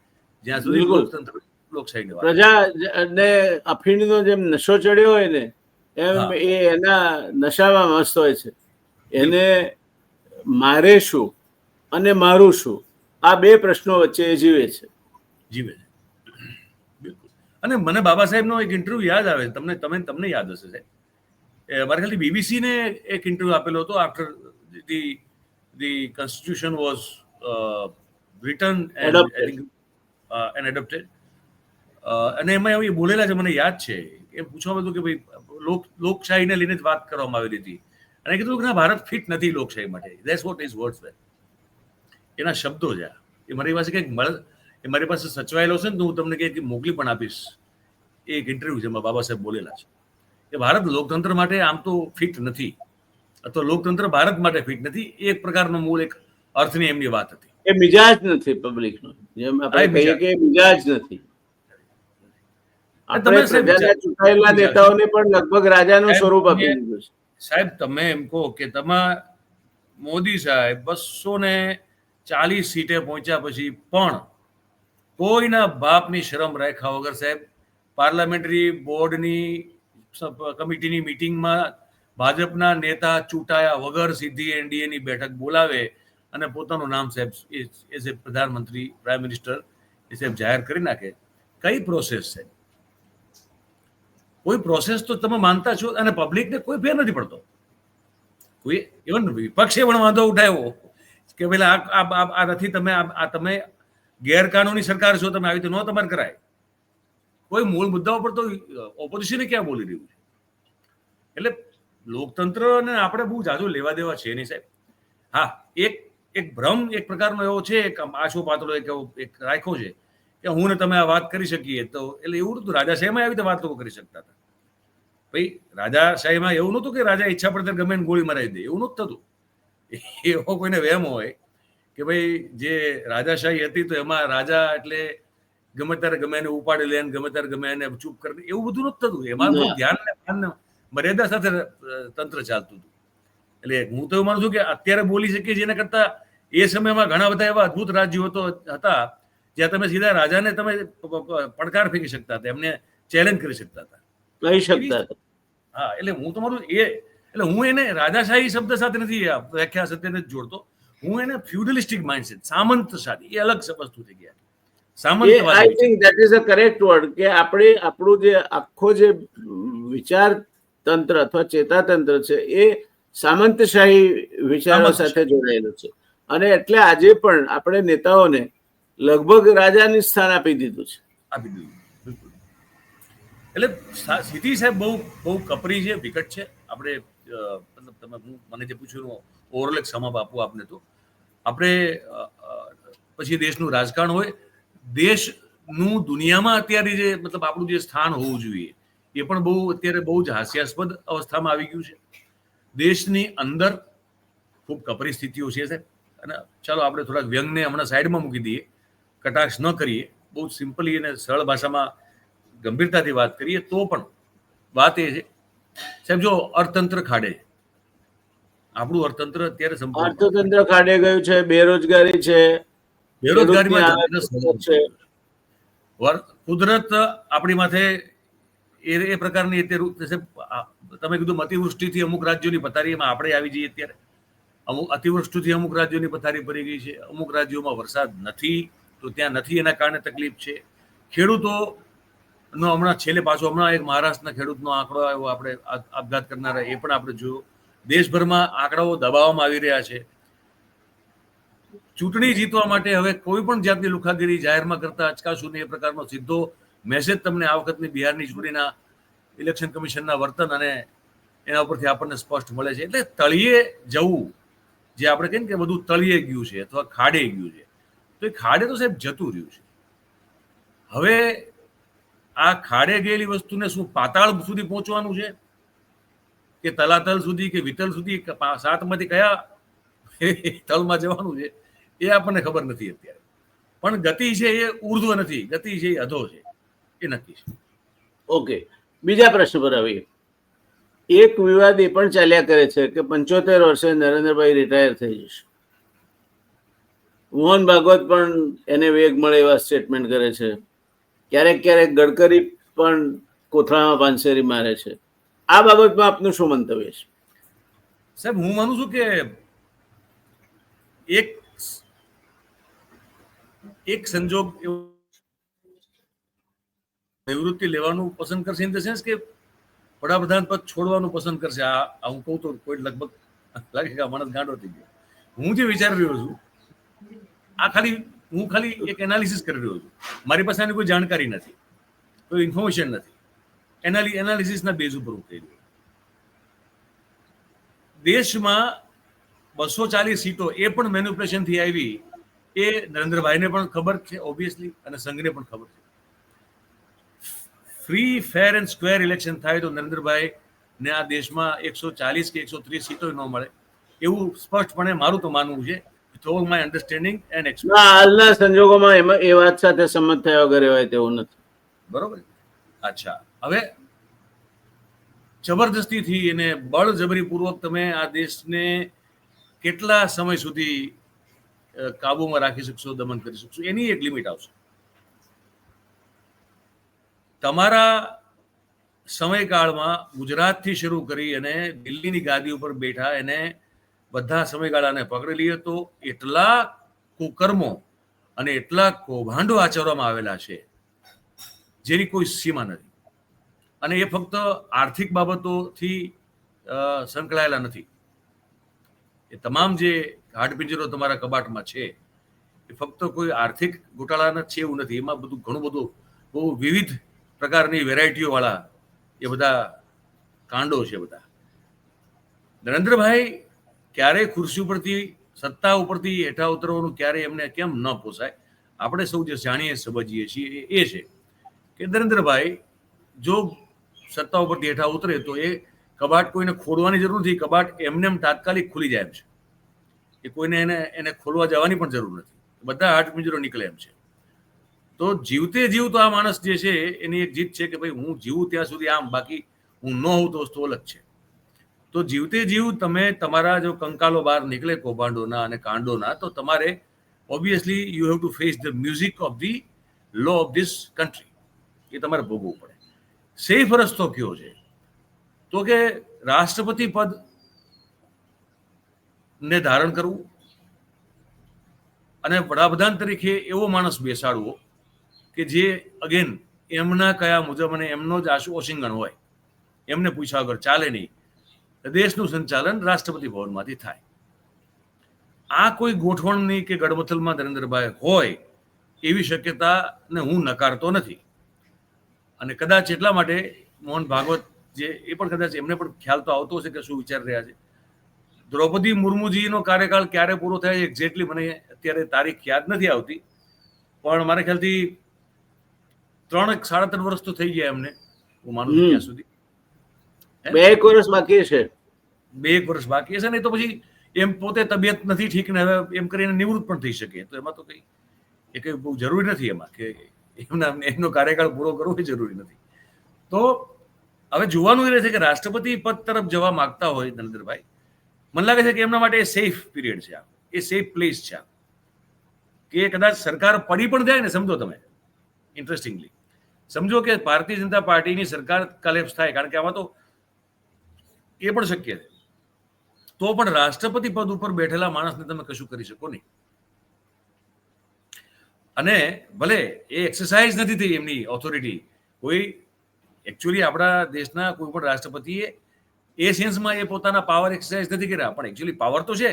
જ્યાં સુધી લોકતંત્ર લોકશાહી પ્રજાને અફીણનો જેમ નશો ચડ્યો હોય ને એમ એ એના નશામાં મસ્ત હોય છે. એને મારે શું અને મારું શું, આ બે પ્રશ્નો વચ્ચે જીવે છે. બિલકુલ. અને મને બાબા સાહેબનો એક ઇન્ટરવ્યુ યાદ આવે, તમને યાદ હશે સાહેબ. મારા ખ્યાલથી BBC ને એક ઇન્ટરવ્યુ આપેલો હતો after the constitution was return and adopted. અને એમાં એ બોલેલા છે, મને યાદ છે. એ પૂછવામાં હતું કે ભાઈ લોકશાહીને લઈને જ વાત કરવામાં આવેલી હતી. અને કીધું કે ના, ભારત ફિટ નથી લોકશાહી માટે. ધેટ્સ વોટ ઇઝ વર્ડ્સ વેર. એના શબ્દો છે. એ મારી પાસે કંઈક એ મારી પાસે સચવાયેલો છે ને, તો હું તમને કંઈક મોકલી પણ આપીશ. એ એક ઇન્ટરવ્યુ છે, બાબા સાહેબ બોલેલા છે કે ભારત લોકતંત્ર માટે આમ તો ફિટ નથી, અથવા લોકતંત્ર ભારત માટે ફિટ નથી. એક પ્રકારનો મૂળ એક અર્થની એમની વાત હતી. એ મિજાજ નથી પબ્લિકનો, જેમ આપણે કહીએ કે મિજાજ નથી. આપણે પ્રજાના ચૂંટાયેલા નેતાઓને પણ લગભગ રાજાનું સ્વરૂપ આપી દીધું છે. સાહેબ તમે એમ કહો કે મોદી સાહેબ 240 સીટે પહોંચ્યા પછી પણ કોઈના બાપની શરમ રાખ્યા વગર સાહેબ પાર્લામેન્ટરી બોર્ડની કમિટીની મિટિંગમાં ભાજપના નેતા ચૂંટાયા વગર સીધી એનડીએની બેઠક બોલાવે અને પોતાનું નામ સાહેબ એઝ એ પ્રધાનમંત્રી, પ્રાઇમ મિનિસ્ટર એ સાહેબ જાહેર કરી નાખે. કઈ પ્રોસેસ છે? કોઈ પ્રોસેસ તો તમે માનતા છો, અને પબ્લિકને કોઈ ફેર નથી પડતો. કોઈ ઇવન વિપક્ષે પણ વાંધો ઉઠાવ્યો કે પેલા આ નથી, તમે ગેરકાનૂની સરકાર છો, તમે આવી રીતે ન તમારે કરાય. કોઈ મૂળ મુદ્દાઓ પર તો ઓપોઝિશન ક્યાં બોલી રહ્યું છે? એટલે લોકતંત્રને આપણે બહુ જાજુ લેવા દેવા છે નહીં સાહેબ. હા, એક ભ્રમ એક પ્રકારનો એવો છે, એક આછો પાતળો એક રાખ્યો છે કે હું ને તમે આ વાત કરી શકીએ. તો એટલે એવું નતું રાજાશાહીમાં આવી રીતે વાત લોકો કરી શકતા હતા. ભાઈ રાજાશાહીમાં એવું નતું કે રાજા ઈચ્છા પડે ગમે ગોળી મરાવી દે, એવું નતું થતું. એવો કોઈને વહેમ હોય કે ભાઈ જે રાજાશાહી હતી તો એમાં રાજા એટલે ગમે ત્યારે ગમે એને ઉપાડી લે, ગમે ત્યારે ગમે એને ચૂપ કરી દે, એવું બધું નતું થતું. એમાં બહુ ધ્યાન મર્યાદા સાથે તંત્ર ચાલતું હતું. એટલે હું તો એવું માનું છું કે અત્યારે બોલી શકીએ જેના કરતા એ સમયમાં ઘણા બધા એવા અદભુત રાજ્યો હતા જ્યાં તમે સીધા રાજાને તમે પડકાર ફેંકી શકતા હતા, એમને ચેલેન્જ કરી શકતા હતા, કહી શકતા હતા. હા, એટલે હું તમારું એટલે હું એને રાજાશાહી શબ્દ સાથે નથી વ્યાખ્યા સાથે નથી જોડતો. હું એને ફ્યુડલિસ્ટિક માઇન્ડસેટ, સામંતશાહી, એ અલગ વસ્તુ થઈ ગયા. I think that is a correct word કે આપણું જે આખો જે વિચાર તંત્ર અથવા ચેતાતંત્ર છે એ સામંતશાહી વિચારો સાથે જોડાયેલું છે. અને એટલે આજે પણ આપણે નેતાઓને લગભગ રાજાની સ્થાન આપી દીધું છે. બિલકુલ. એટલે સ્થિતિ સાહેબ બહુ કપરી છે, વિકટ છે. આપણે તમે મને જે પૂછ્યું ઓવરઓલ એક સમપ આપું આપને, તો આપણે પછી દેશનું રાજકારણ હોય, દેશનું દુનિયામાં અત્યારે જે આપણું જે સ્થાન હોવું જોઈએ એ પણ અત્યારે બહુ જ હાસ્યાસ્પદ અવસ્થામાં આવી ગયું છે. દેશની અંદર ખૂબ કપરી સ્થિતિઓ છે સાહેબ. અને ચાલો આપણે થોડાક વ્યંગને હમણાં સાઈડમાં મૂકી દઈએ, કટાક્ષ ન કરીએ, બહુ સિમ્પલી અને સરળ ભાષામાં ગંભીરતાથી વાત કરીએ તો પણ વાત એ છે સાહેબ, જો અર્થતંત્ર ખાડે, આપણું અર્થતંત્ર અત્યારે અર્થતંત્ર ખાડે ગયું છે. બેરોજગારી છે, કુદરત આપણી માથે એ પ્રકારની તમે કીધું અતિવૃષ્ટિથી અમુક રાજ્યોની પથારીમાં આપણે આવી જઈએ અત્યારે. અમુક અતિવૃષ્ટિથી અમુક રાજ્યોની પથારી પડી ગઈ છે, અમુક રાજ્યોમાં વરસાદ નથી તો ત્યાં નથી એના કારણે તકલીફ છે. ખેડૂતોનો હમણાં છેલ્લે પાછો હમણાં એક મહારાષ્ટ્રના ખેડૂતનો આંકડો આવ્યો, આપણે આપઘાત કરનારા, એ પણ આપણે જોયો. દેશભરમાં આંકડાઓ દબાવવામાં આવી રહ્યા છે. ચૂંટણી જીતવા માટે હવે કોઈ પણ જાતની લુખાગીરી જાહેરમાં કરતા અચકાશું નહીં, એ પ્રકારનો સીધો મેસેજ તમને આ વખતની બિહારની ચૂંટણીના ઇલેક્શન કમિશનના વર્તન અને એના ઉપરથી આપણને સ્પષ્ટ મળે છે. એટલે તળિયે જવું, જે આપણે કહીએ ને કે બધું તળિયે ગયું છે અથવા ખાડે ગયું છે, તો એ ખાડે તો સાહેબ જતું રહ્યું છે. હવે આ ખાડે ગયેલી વસ્તુને શું પાતાળ સુધી પહોંચવાનું છે કે તલાતલ સુધી કે વિતલ સુધી, સાતમાંથી કયા તલમાં જવાનું છે એ આપણને ખબર નથી અત્યારે. પણ ગતિ છે એ ઉર્ધ્વ નથી, ગતિ છે એ અધો છે, એ નક્કી છે. ઓકે, બીજા પ્રશ્ન પર આવીએ. એક વિવાદ એ પણ ચાલ્યા કરે છે કે 75 વર્ષે નરેન્દ્રભાઈ રિટાયર થઈ જશે. મોહન ભાગવત પણ એને વેગ મળે એવા સ્ટેટમેન્ટ કરે છે. ક્યારેક ક્યારેક ગડકરી પણ કોથળામાં પાંચેરી મારે છે. આ બાબતમાં આપનું શું મંતવ્ય છે? સાહેબ, હું માનું છું કે એક સંજોગ નિવૃત્તિ લેવાનું પસંદ કરશે, ઇન ધ સેન્સ કે વડાપ્રધાન પદ છોડવાનું પસંદ કરશે. આ હું કહું તો કોઈ લગભગ લાગે કે આ માણસ ગાંડો થઈ ગયો. હું જે વિચારી રહ્યો છું, હું ખાલી એક એનાલિસિસ કરી રહ્યો છું. મારી પાસે આની કોઈ જાણકારી નથી, કોઈ ઇન્ફોર્મેશન નથી. એનાલિસિસના બેઝ ઉપર હું કહી રહ્યો. દેશમાં 240 સીટો એ પણ મેન્યુપ્યુલેશનથી આવી, એ નરેન્દ્રભાઈને પણ ખબર છે ઓબ્વિયસલી, અને સંઘને પણ ખબર છે. Free, fair and square election થાય તો નરેન્દ્રભાઈ ને આ દેશમાં 140 કે 130 સીટો ન મળે, એવું સ્પષ્ટપણે મારું તો માનવું છે. With all my understanding and experience. હાલના સંજોગોમાં એમાં એ વાત સાથે સંમત થયા વગર રહેવાય તેવું નથી. બરોબર. અચ્છા, હવે જબરદસ્તીથી અને બળજબરીપૂર્વક તમે આ દેશને કેટલા સમય સુધી કાબુમાં રાખી શકશો, દમન કરી શકશો, એની એક લિમિટ આવશે. તમારા સમયકાળમાં ગુજરાતથી શરૂ કરી અને દિલ્હીની ગાદી ઉપર બેઠા એને બધા સમયગાળાને પકડી લઈએ તો એટલા કુકર્મો અને એટલા કૌભાંડો આચરવામાં આવેલા છે જેની કોઈ સીમા નથી. અને એ ફક્ત આર્થિક બાબતોથી સંકળાયેલા નથી. એ તમામ જે હાડપિંજરો તમારા કબાટમાં છે એ ફક્ત કોઈ આર્થિક ગોટાળા છે એવું નથી. એમાં બધું ઘણું બધું બહુ વિવિધ પ્રકારની વેરાયટીઓ વાળા એ બધા કાંડો છે. બધા નરેન્દ્રભાઈ ક્યારેય ખુરશી ઉપરથી, સત્તા ઉપરથી હેઠા ઉતરવાનું ક્યારેય એમને કેમ ન પોસાય. આપણે સૌ જે જાણીએ સમજીએ છીએ એ છે કે નરેન્દ્રભાઈ જો સત્તા ઉપરથી હેઠા ઉતરે તો એ કબાટ કોઈને ખોલવાની જરૂર નથી. કબાટ એમને તાત્કાલિક ખુલી જાય એમ છે. એ કોઈને એને ખોલવા જવાની પણ જરૂર નથી. બધા હાડપિંજરો નીકળે એમ છે. તો જીવતે જીવ તો આ માણસ જે છે એની એક જીત છે કે ભાઈ હું જીવું ત્યાં સુધી આમ, બાકી હું ન હોઉં તો વસ્તુ અલગ છે. તો જીવતે જીવ તમે તમારા જો કંકાલો બહાર નીકળે કૌભાંડોના અને કાંડોના, તો તમારે obviously you have to face the music of the law of this country. એ તમારે ભોગવવું પડે. સેફ રસ્તો કયો છે? તો કે રાષ્ટ્રપતિ પદ ને ધારણ કરવું અને વડાપ્રધાન તરીકે એવો માણસ બેસાડવો કે જે અગેન એમના કયા મુજબ અને એમનો જ ઓશિંગણ હોય, એમને પૂછ્યા વગર ચાલે નહીં. દેશનું સંચાલન રાષ્ટ્રપતિ ભવનમાંથી થાય. આ કોઈ ગોઠવણની કે ગડમથલમાં નરેન્દ્રભાઈ હોય એવી શક્યતાને હું નકારતો નથી. અને કદાચ એટલા માટે મોહન ભાગવત જે એ પણ કદાચ એમને પણ ખ્યાલ તો આવતો હશે કે શું વિચાર રહ્યા છે. દ્રૌપદી મુર્મુજીનો કાર્યકાળ ક્યારે પૂરો થાય એક્ઝેક્ટલી મને અત્યારે તારીખ યાદ નથી આવતી, પણ મારા ખ્યાલથી 3-3.5 વર્ષ તો થઈ ગયા એમને, હું માનું છું ત્યાં સુધી. 2 વર્ષ બાકી છે. 2 વર્ષ બાકી હશે ને, તો પછી એમ પોતે તબિયત નથી ઠીક ને હવે એમ કરીને નિવૃત્ત પણ થઈ શકે. તો એમાં તો કઈ એ કઈ બહુ જરૂરી નથી એમાં કે એમનો કાર્યકાળ પૂરો કરવો એ જરૂરી નથી. તો હવે જોવાનું એ રહેશે કે રાષ્ટ્રપતિ પદ તરફ જવા માંગતા હોય નરેન્દ્રભાઈ, મને લાગે છે કે એમના માટે એ સેફ પીરિયડ છે, એ સેફ પ્લેસ છે. કે કદાચ સરકાર પડી પણ જાય ને, સમજો તમે ઇન્ટરેસ્ટિંગલી સમજો કે ભારતીય જનતા પાર્ટીની સરકાર કલેપ્સ થાય, કારણ કે આમાં તો એ પણ શક્ય છે તો પણ રાષ્ટ્રપતિ પદ ઉપર બેઠેલા માણસને તમે કશું કરી શકો નહીં. અને ભલે એ એક્સરસાઇઝ નથી થઈ એમની ઓથોરિટી, કોઈ એકચ્યુઅલી આપણા દેશના કોઈ પણ રાષ્ટ્રપતિએ એ સેન્સમાં એ પોતાના પાવર એક્સરસાઇઝ નથી કર્યા, પણ એકચ્યુઅલી પાવર તો છે.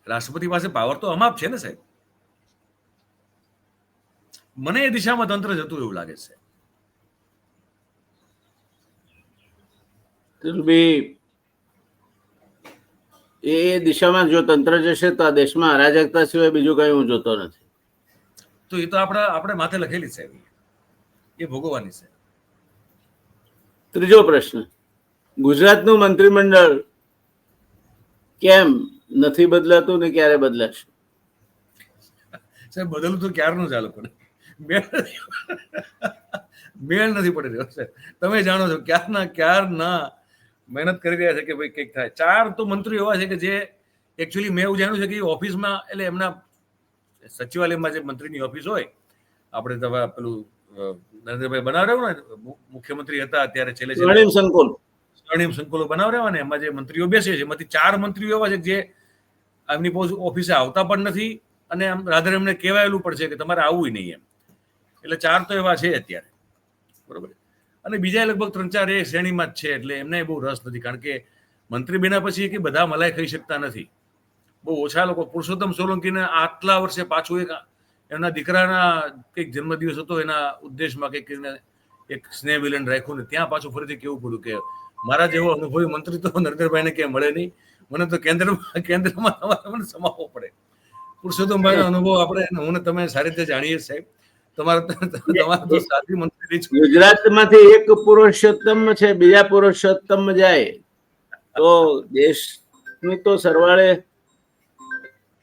રાષ્ટ્રપતિ પાસે પાવર તો અમાપ છે ને સાહેબ. મને એ દિશામાં તંત્ર જતું એવું લાગે છે. એ દિશામાં જો તંત્ર જશે તો આ દેશમાં અરાજકતા સિવાય બીજું કઈ હું જોતો નથી. તો એ તો આપણે માથે લખેલી છે, એ ભોગવવાની છે. ત્રીજો પ્રશ્ન, ગુજરાતનું મંત્રીમંડળ કેમ નથી બદલાતું ને ક્યારે બદલાશે? સાહેબ બદલવું તો ક્યારનું ચાલુ પડે, મેળ નથી પડી રહ્યો છે. તમે જાણો છો ક્યારના મહેનત કરી રહ્યા છે કે ભાઈ કંઈક થાય. 4 તો મંત્રીઓ એવા છે કે જે એકચ્યુઅલી મેં એવું જાણ્યું છે કે ઓફિસમાં, એટલે એમના સચિવાલયમાં જે મંત્રીની ઓફિસ હોય, આપણે પેલું નરેન્દ્રભાઈ બનાવરાવ્યું ને મુખ્યમંત્રી હતા ત્યારે છેલ્લે સ્વર્ણિમ સંકુલો બનાવરાવ્યા ને, એમાં જે મંત્રીઓ બેસે છે એમાંથી 4 મંત્રીઓ એવા છે જે એમની ઓફિસે આવતા પણ નથી, અને આમ રાધર એમને કહેવાયેલું પડશે કે તમારે આવવું નહીં એમ. એટલે 4 તો એવા છે અત્યારે, બરોબર. અને બીજા લગભગ 3-4 એ શ્રેણીમાં જ છે, એટલે એમને બહુ રસ નથી, કારણ કે મંત્રી બન્યા પછી કે બધા મલાઈ ખાઈ શકતા નથી. બહુ ઓછા લોકો. પુરુષોત્તમ સોલંકીને આટલા વર્ષે પાછું એમના દીકરાના કંઈક જન્મદિવસ હતો, એના ઉદ્દેશમાં કંઈક એક સ્નેહ વિલન રાખ્યું ને ત્યાં પાછું ફરીથી કેવું પડ્યું કે મારા જેવો અનુભવી મંત્રી તો નરેન્દ્રભાઈને ક્યાંય મળે નહીં, મને તો કેન્દ્રમાં મને સમાવવો પડે. પુરુષોત્તમભાઈનો અનુભવ આપણે હું ને તમે સારી રીતે જાણીએ સાહેબ. તમારા તો સાથી મંત્રી છે. ગુજરાતમાંથી એક પુરુષોત્તમ છે, બીજા પુરુષોત્તમ જાય તો દેશનું તો સરવાળે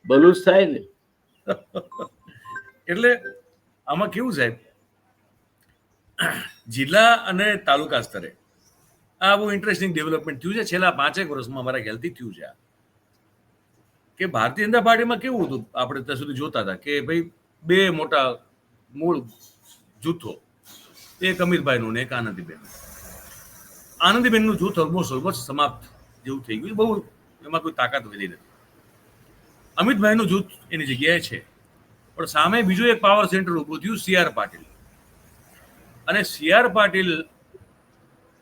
ભલું જ થાય ને. એટલે આમાં કેવું સાહેબ, જિલ્લા અને તાલુકા સ્તરે આ બહુ ઇન્ટરેસ્ટિંગ ડેવલપમેન્ટ થયું છે છેલ્લા 5 વર્ષમાં. મારા ખ્યાલથી થયું છે કે ભારતીય જનતા પાર્ટીમાં કેવું હતું, આપણે ત્યાં સુધી જોતા હતા કે ભાઈ 2 મોટા મૂળ જૂથો, એક અમિતભાઈનું ને એક આનંદીબેન. આનંદીબેનનું જૂથ ઓલમોસ્ટ સમાપ્ત જેવું થઈ ગયું, બહુ એમાં કોઈ તાકાત વધી નથી. અમિતભાઈનું જૂથ એની જગ્યાએ છે, પણ સામે બીજું એક પાવર સેન્ટર ઉભું થયું, CR પાટીલ. અને CR પાટીલ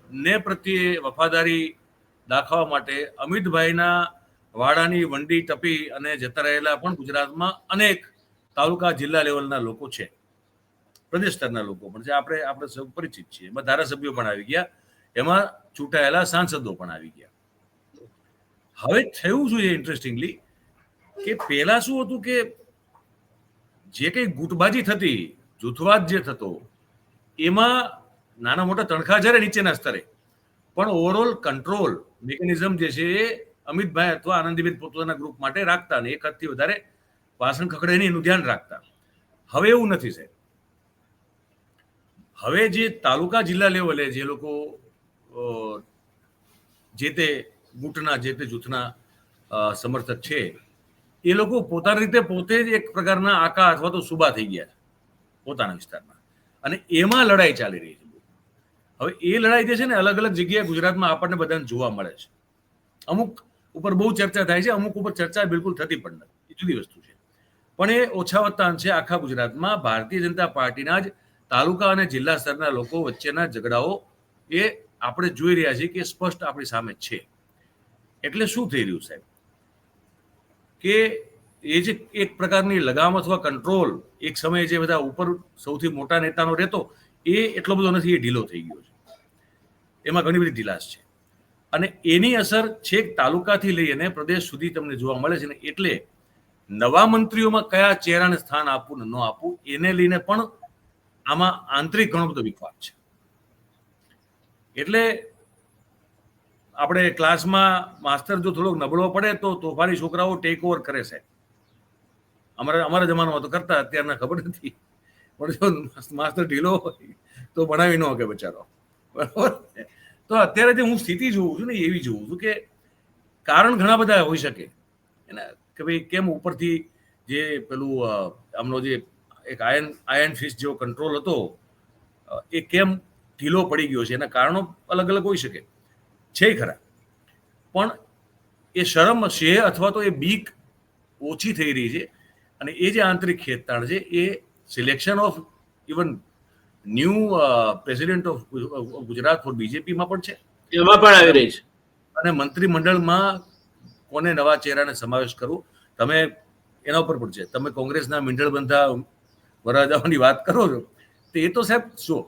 ને પ્રત્યે વફાદારી દાખવવા માટે અમિતભાઈના વાડાની વંડી ટપી અને જતા રહેલા પણ ગુજરાતમાં અનેક તાલુકા જિલ્લા લેવલના લોકો છે, પ્રદેશ સ્તરના લોકો પણ છે. આપણે સૌ પરિચિત છીએ. એમાં ધારાસભ્યો પણ આવી ગયા, એમાં ચૂંટાયેલા સાંસદો પણ આવી ગયા. હવે થયું શું છે ઇન્ટરેસ્ટિંગલી કે પહેલા શું હતું કે જે કંઈ ગુટબાજી થતી, જૂથવાદ જે થતો, એમાં નાના મોટા તણખા જ્યારે નીચેના સ્તરે, પણ ઓવરઓલ કંટ્રોલ મિકેનિઝમ જે છે એ અમિતભાઈ અથવા આનંદીબેન પોતાના ગ્રુપ માટે રાખતા, ને એક હદથી વધારે વાસણ ખખડે નહીં એનું ધ્યાન રાખતા. હવે એવું નથી સાહેબ. હવે જે તાલુકા જિલ્લા લેવલે જે લોકો જે તે ગુટના, જે તે જૂથના સમર્થક છે, એ લોકો પોતાની રીતે પોતે જ એક પ્રકારના આકા અથવા તો સુબા થઈ ગયા છે પોતાના વિસ્તારમાં, અને એમાં લડાઈ ચાલી રહી છે. હવે એ લડાઈ જે છે ને અલગ અલગ જગ્યાએ ગુજરાતમાં આપણને બધાને જોવા મળે છે. અમુક ઉપર બહુ ચર્ચા થાય છે, અમુક ઉપર ચર્ચા બિલકુલ થતી પણ નથી, એ જુદી વસ્તુ છે. પણ એ ઓછા વત્તા અંશે આખા ગુજરાતમાં ભારતીય જનતા પાર્ટીના જ તાલુકા અને જિલ્લા સ્તરના લોકો વચ્ચેના ઝઘડાઓ એ આપણે જોઈ રહ્યા છીએ કે સ્પષ્ટ આપણી સામે છે. એટલે શું થઈ રહ્યું સાહેબ કે એ જે એક પ્રકારની લગામ અથવા કંટ્રોલ એક સમયે જે બધા ઉપર સૌથી મોટા નેતાનો રહેતો, એ એટલો બધો નથી, એ ઢીલો થઈ ગયો છે. એમાં ઘણી બધી ઢીલાશ છે, અને એની અસર છેક તાલુકાથી લઈ અને પ્રદેશ સુધી તમને જોવા મળે છે. ને એટલે નવા મંત્રીઓમાં કયા ચહેરાને સ્થાન આપવું ને ન આપવું, એને લઈને પણ આમાં આંતરિક ઘણો બધો વિખવાદ છે. એટલે આપણે ક્લાસમાં માસ્તર જો થોડોક નબળો પડે તો તોફાની છોકરાઓ ટેક ઓવર કરે છે. અમારા જમાનામાં તો કરતા, અત્યારના ખબર નથી. પણ જો માસ્તર ઢીલો હોય તો ભણાવી ન શકે બચારો, બરાબર. તો અત્યારે જે હું સ્થિતિ જોઉં છું ને એવી જોઉં છું કે કારણ ઘણા બધા હોઈ શકે એના, કે ભાઈ કેમ ઉપરથી જે પેલું આમનો જે એક આયન ફિસ્ટ જેવો કંટ્રોલ હતો, એ કેમ ઢીલો પડી ગયો છે. એના કારણો અલગ અલગ હોઈ શકે છે ખરા, પણ એ શરમ છે અથવા તો એ બીક ઓછી થઈ રહી છે. અને એ જે આંતરિક ખેંચતાણ છે એ selection of even new president of Gujarat for બીજેપીમાં પણ છે, એમાં પણ આવી રહી છે. અને મંત્રીમંડળમાં કોને નવા ચહેરાને સમાવેશ કરવો, તમે એના ઉપર પણ છે. તમે કોંગ્રેસના મીંઢળ બંધા વરરાજાઓની વાત કરો છો, તો એ તો સાહેબ શું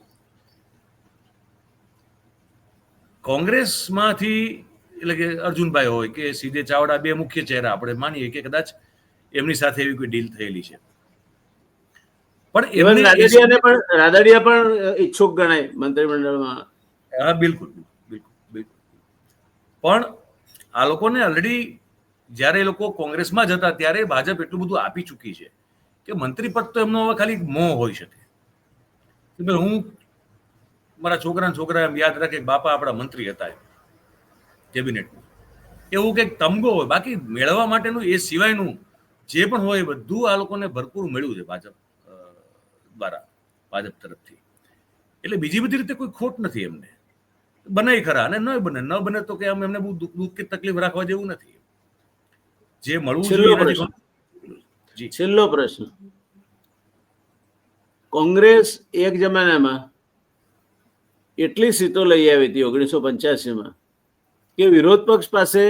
કોંગ્રેસમાંથી, એટલે કે અર્જુનભાઈ હોય કે સીધે ચાવડા, બે મુખ્ય ચહેરા આપણે માનીએ કે કદાચ એમની સાથે એવી કોઈ ડીલ થયેલી છે, પણ રાદડિયા પણ ઈચ્છુક ગણાય મંત્રીમંડળમાં. હા, બિલકુલ બિલકુલ બિલકુલ. પણ આ લોકોને ઓલરેડી જ્યારે એ લોકો કોંગ્રેસમાં જતા ત્યારે ભાજપ એટલું બધું આપી ચૂકી છે કે મંત્રી પદ તો એમનો હવે ખાલી મોહ હોઈ શકે. હું મારા છોકરા એમ યાદ રાખે બાપા આપણા મંત્રી હતા કેબિનેટમાં, એવું કંઈક તમગો હોય. બાકી મેળવવા માટેનું એ સિવાયનું જે પણ હોય બધું આ લોકોને ભરપૂર મળ્યું છે ભાજપ દ્વારા, ભાજપ તરફથી. એટલે બીજી બધી રીતે કોઈ ખોટ નથી એમને. બને ખરા અને ન બને તો કે એમને બહુ દુઃખ કે તકલીફ રાખવા જેવું નથી. જે મળવું જોઈએ. છેલ્લો પ્રશ્ન, કોંગ્રેસ એક જમાનામાં એટલી સીટો લઈ આવી હતી 1985માં કે વિરોધ પક્ષ પાસે,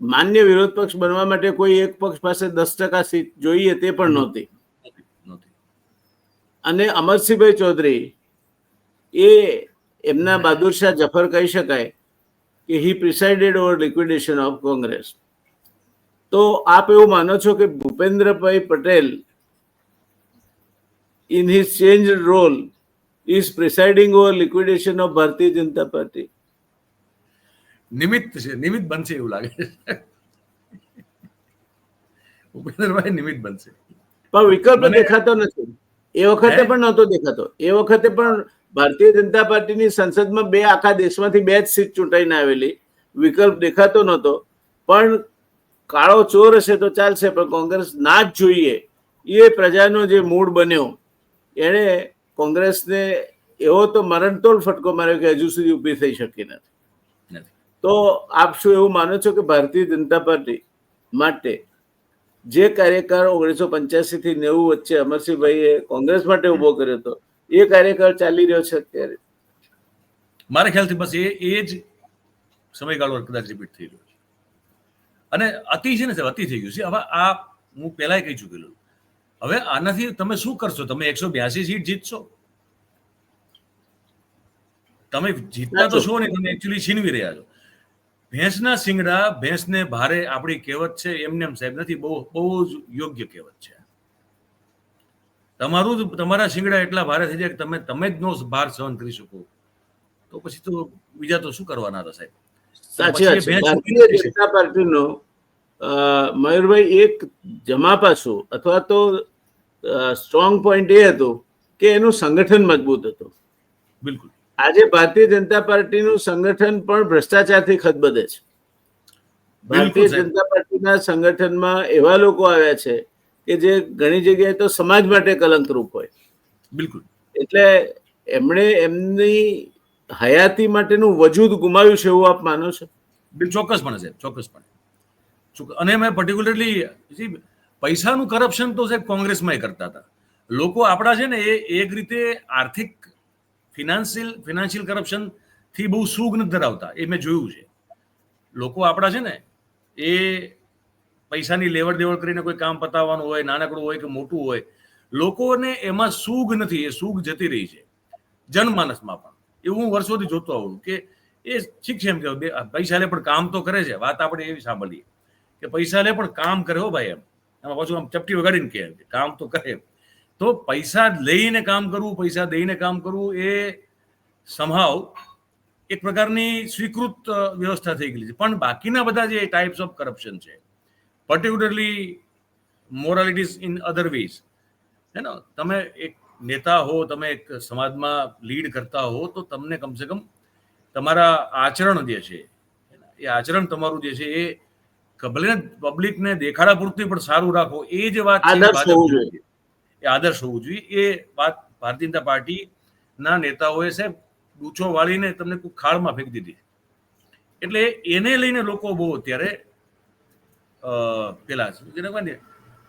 માન્ય વિરોધ પક્ષ બનવા માટે કોઈ એક પક્ષ પાસે 10% સીટ જોઈએ તે પણ નહોતી. અને અમરસિંહભાઈ ચૌધરી એ એમના બહાદુર શાહ જફર કહી શકાય કે હી પ્રિસાઇડેડ ઓવર લિક્વિડેશન ઓફ કોંગ્રેસ. તો આપ એવું માનો છો કે Bhupendrabhai Patel in his changed role is presiding over liquidation of Bharatiya Janata Party? નિમિત્ત છે, નિમિત્ત બનશે એવું લાગે છે. ભૂપેન્દ્રભાઈ નિમિત્ત બનશે, પણ વિકલ્પ દેખાતો નથી. એ વખતે પણ નહોતો દેખાતો. એ વખતે પણ ભારતીય જનતા પાર્ટીની સંસદમાં આખા દેશમાંથી 2 જ સીટ ચૂંટાઈને આવેલી. વિકલ્પ દેખાતો નહોતો. પણ કાળો ચોર હશે તો ચાલશે, પણ કોંગ્રેસ ના જ જોઈએ એ પ્રજાનો જે મૂડ બન્યો એણે કોંગ્રેસને એવો તો મરણતોલ ફટકો માર્યો કે હજુ સુધી ઊભી થઈ શકી નથી. તો આપ શું એવું માનો છો કે ભારતીય જનતા પાર્ટી માટે જે કાર્યકાળ 1985 થી 90 વચ્ચે અમરસિંહભાઈએ કોંગ્રેસ માટે ઉભો કર્યો હતો એ કાર્યકાળ ચાલી રહ્યો છે અત્યારે? મારા ખ્યાલથી બસ એ જ સમયગાળો કદાચ રિપીટ થઈ રહ્યો છે. અને અતિ છે ને સાહેબ, અતિ થઈ ગયું છે. હવે આ હું પહેલા કહી ચૂકેલું. હવે આનાથી તમે શું કરશો? તમે 182 સીટ જીતશો? તમે જીતતા તો છો નહીં, તમે એકચ્યુઅલી છીનવી રહ્યા છો. ભેંસના શિંગડા ભેંસને ભારે, આપણી કહેવત છે, એમને એમ સાહેબ નથી, બહુ જ યોગ્ય કહેવત છે. તમારા શિંગડા એટલા ભારે થઈ જાય કે તમે જ નો ભાર સહન કરી શકો, તો પછી તો બીજા તો શું કરવાના હતા સાહેબ? સાચી વાત છે. ભારતીય જનતા પાર્ટીનો મયુરભાઈ એક જમા પાસું અથવા તો સ્ટ્રોંગ પોઈન્ટ એ હતું કે એનું સંગઠન મજબૂત હતું. બિલકુલ. આજે ભારતીય જનતા પાર્ટીનું સંગઠન પણ ભ્રષ્ટાચારથી ખદબદે છે. ભારતીય જનતા પાર્ટીના સંગઠનમાં એવા લોકો આવ્યા છે કે જે ઘણી જગ્યાએ તો સમાજ માટે કલંકરૂપ હોય. બિલકુલ. એટલે એમણે એમની હયાતી માટેનું વજૂદ ગુમાવ્યું છે એવું આપ માનો છો? ચોક્કસપણે સાહેબ, ચોક્કસપણે. અને મેં પર્ટિક્યુલરલી પૈસાનું કરપ્શન તો સાહેબ કોંગ્રેસમાં કરતા હતા લોકો. આપણા છે ને એ એક રીતે આર્થિક ફિનાન્શિયલ કરપ્શન થી બહુ સુગ નથી ધરાવતા, એ મેં જોયું છે. લોકો આપણા છે ને એ પૈસાની લેવડ દેવડ કરીને કોઈ કામ પતાવવાનું હોય, નાનકડું હોય કે મોટું હોય, લોકોને એમાં સુગ નથી, એ સુગ જતી રહી છે જનમાનસમાં પણ. એવું હું વર્ષોથી જોતો આવું કે એ ઠીક છે એમ કે પૈસા લે પણ કામ તો કરે છે. વાત આપણે એવી સાંભળીએ કે પૈસા લે પણ કામ કરે હો ભાઈ, એમાં પાછું આમ ચપટી વગાડીને કહે કામ તો કરે. તો પૈસા લઈને કામ કરવું, પૈસા દઈને કામ કરવું એ સમહાવ એક પ્રકારની સ્વીકૃત વ્યવસ્થા થઈ ગઈ છે. પણ બાકીના બધા જે ટાઈપ્સ ઓફ કરપ્શન છે, પર્ટિક્યુલરલી મોરાલિટીઝ ઇન અધર વેઝ, હે ને, તમે એક નેતા હો, તમે એક સમાજમાં લીડ કરતા હો, તો તમને કમસે કમ તમારા આચરણ જે છે, એ આચરણ તમારું જે છે એ ભલે પબ્લિકને દેખાડા પૂરતી પણ સારું રાખો, એ જે વાત છે એ આદર્શ હોવું જોઈએ. એ વાત ભારતીય જનતા પાર્ટીના નેતાઓએ સાહેબ ડૂચો વાળીને તમને કોઈ ખાળમાં ફેંકી દીધી. એટલે એને લઈને લોકો બહુ અત્યારે પેલા જેને કહે ને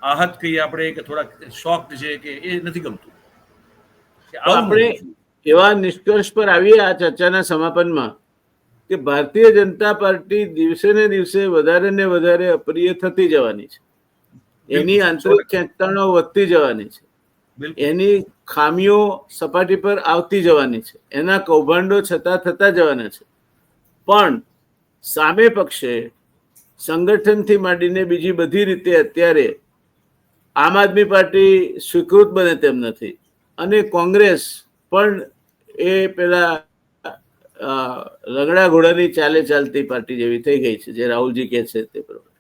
આહત કહીએ આપણે કે થોડા શોક્ડ છે કે એ નથી ગમતું. તો આપણે એવા નિષ્કર્ષ પર આવીએ આ ચર્ચાના સમાપનમાં કે ભારતીય જનતા પાર્ટી દિવસે ને દિવસે વધારે ને વધારે અપ્રિય થતી જવાની છે. એની આંતરિક ખેંચતાણો વધતી જવાની છે. એની ખામીઓ સપાટી પર આવતી જવાની છે. એના કૌભાંડો થતા જવાના છે. પણ સામે પક્ષે સંગઠનથી માંડીને બીજી બધી રીતે અત્યારે આમ આદમી પાર્ટી સ્વીકૃત બને તેમ નથી અને કોંગ્રેસ પણ એ પેલા રગડા ઘોડાની ચાલે ચાલતી પાર્ટી જેવી થઈ ગઈ છે, જે રાહુલજી કહે છે તે પ્રમાણે.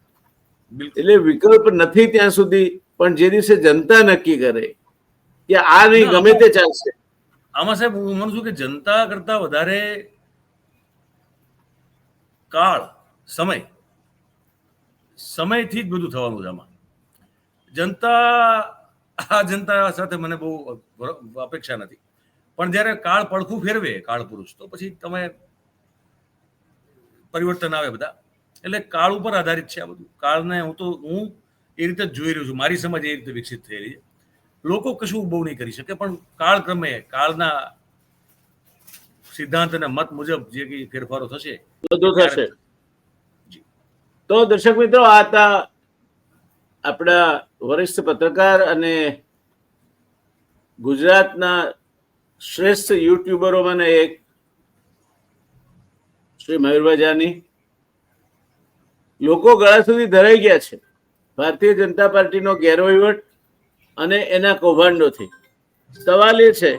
એટલે વિકલ્પ નથી ત્યાં સુધી, પણ જે દિવસે જનતા નક્કી કરે કે આ નહીં ગમે તે ચાલશે. આમાં સાહેબ હું માનું છું કે જનતા કરતા વધારે કાળ સમયથી જ બધું થવાનું છે. આમાં જનતા સાથે મને બહુ અપેક્ષા નથી, પણ જયારે કાળ પડખું ફેરવે કાળ પુરુષ, તો પછી તમે પરિવર્તન આવે બધા. એટલે કાળ ઉપર આધારિત છે આ બધું. કાળને હું એ રીતે જ જોઈ રહ્યો છું. મારી સમજ એ રીતે વિકસિત થયેલી છે. લોકો કશું બહુ નહીં કરી શકે, પણ કાળક્રમે કાળના સિદ્ધાંત અને મત મુજબ જે કઈ ફેરફારો થશે બધું થશે. તો દર્શક મિત્રો, આ હતા આપણા વરિષ્ઠ પત્રકાર અને ગુજરાતના શ્રેષ્ઠ યુટ્યુબરોમાંના એક શ્રી મયુરભાઈ જાની. લોકો ગળા સુધી ધરાઈ ગયા છે ભારતીય જનતા પાર્ટીનો ગેરવહીવટ અને એના કૌભાંડોથી. સવાલ એ છે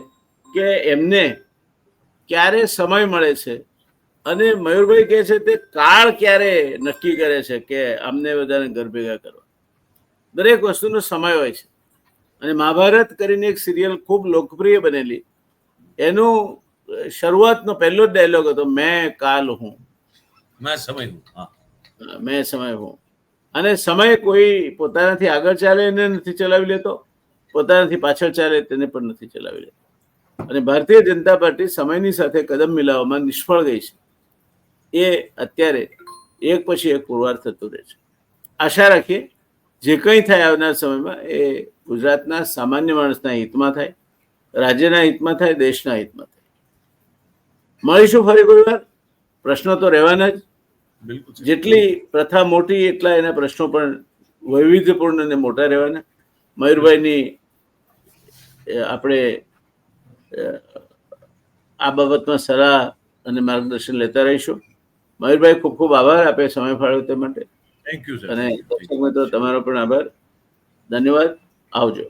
કે એમને ક્યારે સમય મળે છે, અને મયુરભાઈ કહે છે તે કાળ ક્યારે નક્કી કરે છે કે અમને બધાને ઘર ભેગા કરવા. દરેક વસ્તુનો સમય હોય છે. અને મહાભારત કરીને એક સિરિયલ ખૂબ લોકપ્રિય બનેલી, એનું શરૂઆતનો પહેલો જ ડાયલોગ હતો, મેં કાલ હું, મેં સમય હું. મેં સમય હું. અને સમય કોઈ પોતાનાથી આગળ ચાલે એને નથી ચલાવી લેતો, પોતાનાથી પાછળ ચાલે તેને પણ નથી ચલાવી લેતો. અને ભારતીય જનતા પાર્ટી સમયની સાથે કદમ મિલાવવામાં નિષ્ફળ ગઈ છે. એ અત્યારે એક પછી એક પુરવાર થતું રહે છે. આશા રાખીએ જે કંઈ થાય આવનાર સમયમાં એ ગુજરાતના સામાન્ય માણસના હિતમાં થાય, રાજ્યના હિતમાં થાય, દેશના હિતમાં થાય. મળીશું ફરી કોઈ વાર. પ્રશ્નો તો રહેવાના જ. જેટલી પ્રથા મોટી એટલા એના પ્રશ્નો પણ વૈવિધ્યપૂર્ણ અને મોટા રહેવાના. મયુરભાઈની આપણે આ બાબતમાં સલાહ અને માર્ગદર્શન લેતા રહીશું. મયુરભાઈ, ખૂબ ખૂબ આભાર આપે સમય ફાળવ્યો તે માટે. Thank you sir. અને દર્શક મિત્રો તમારો પણ આભાર. ધન્યવાદ. આવજો.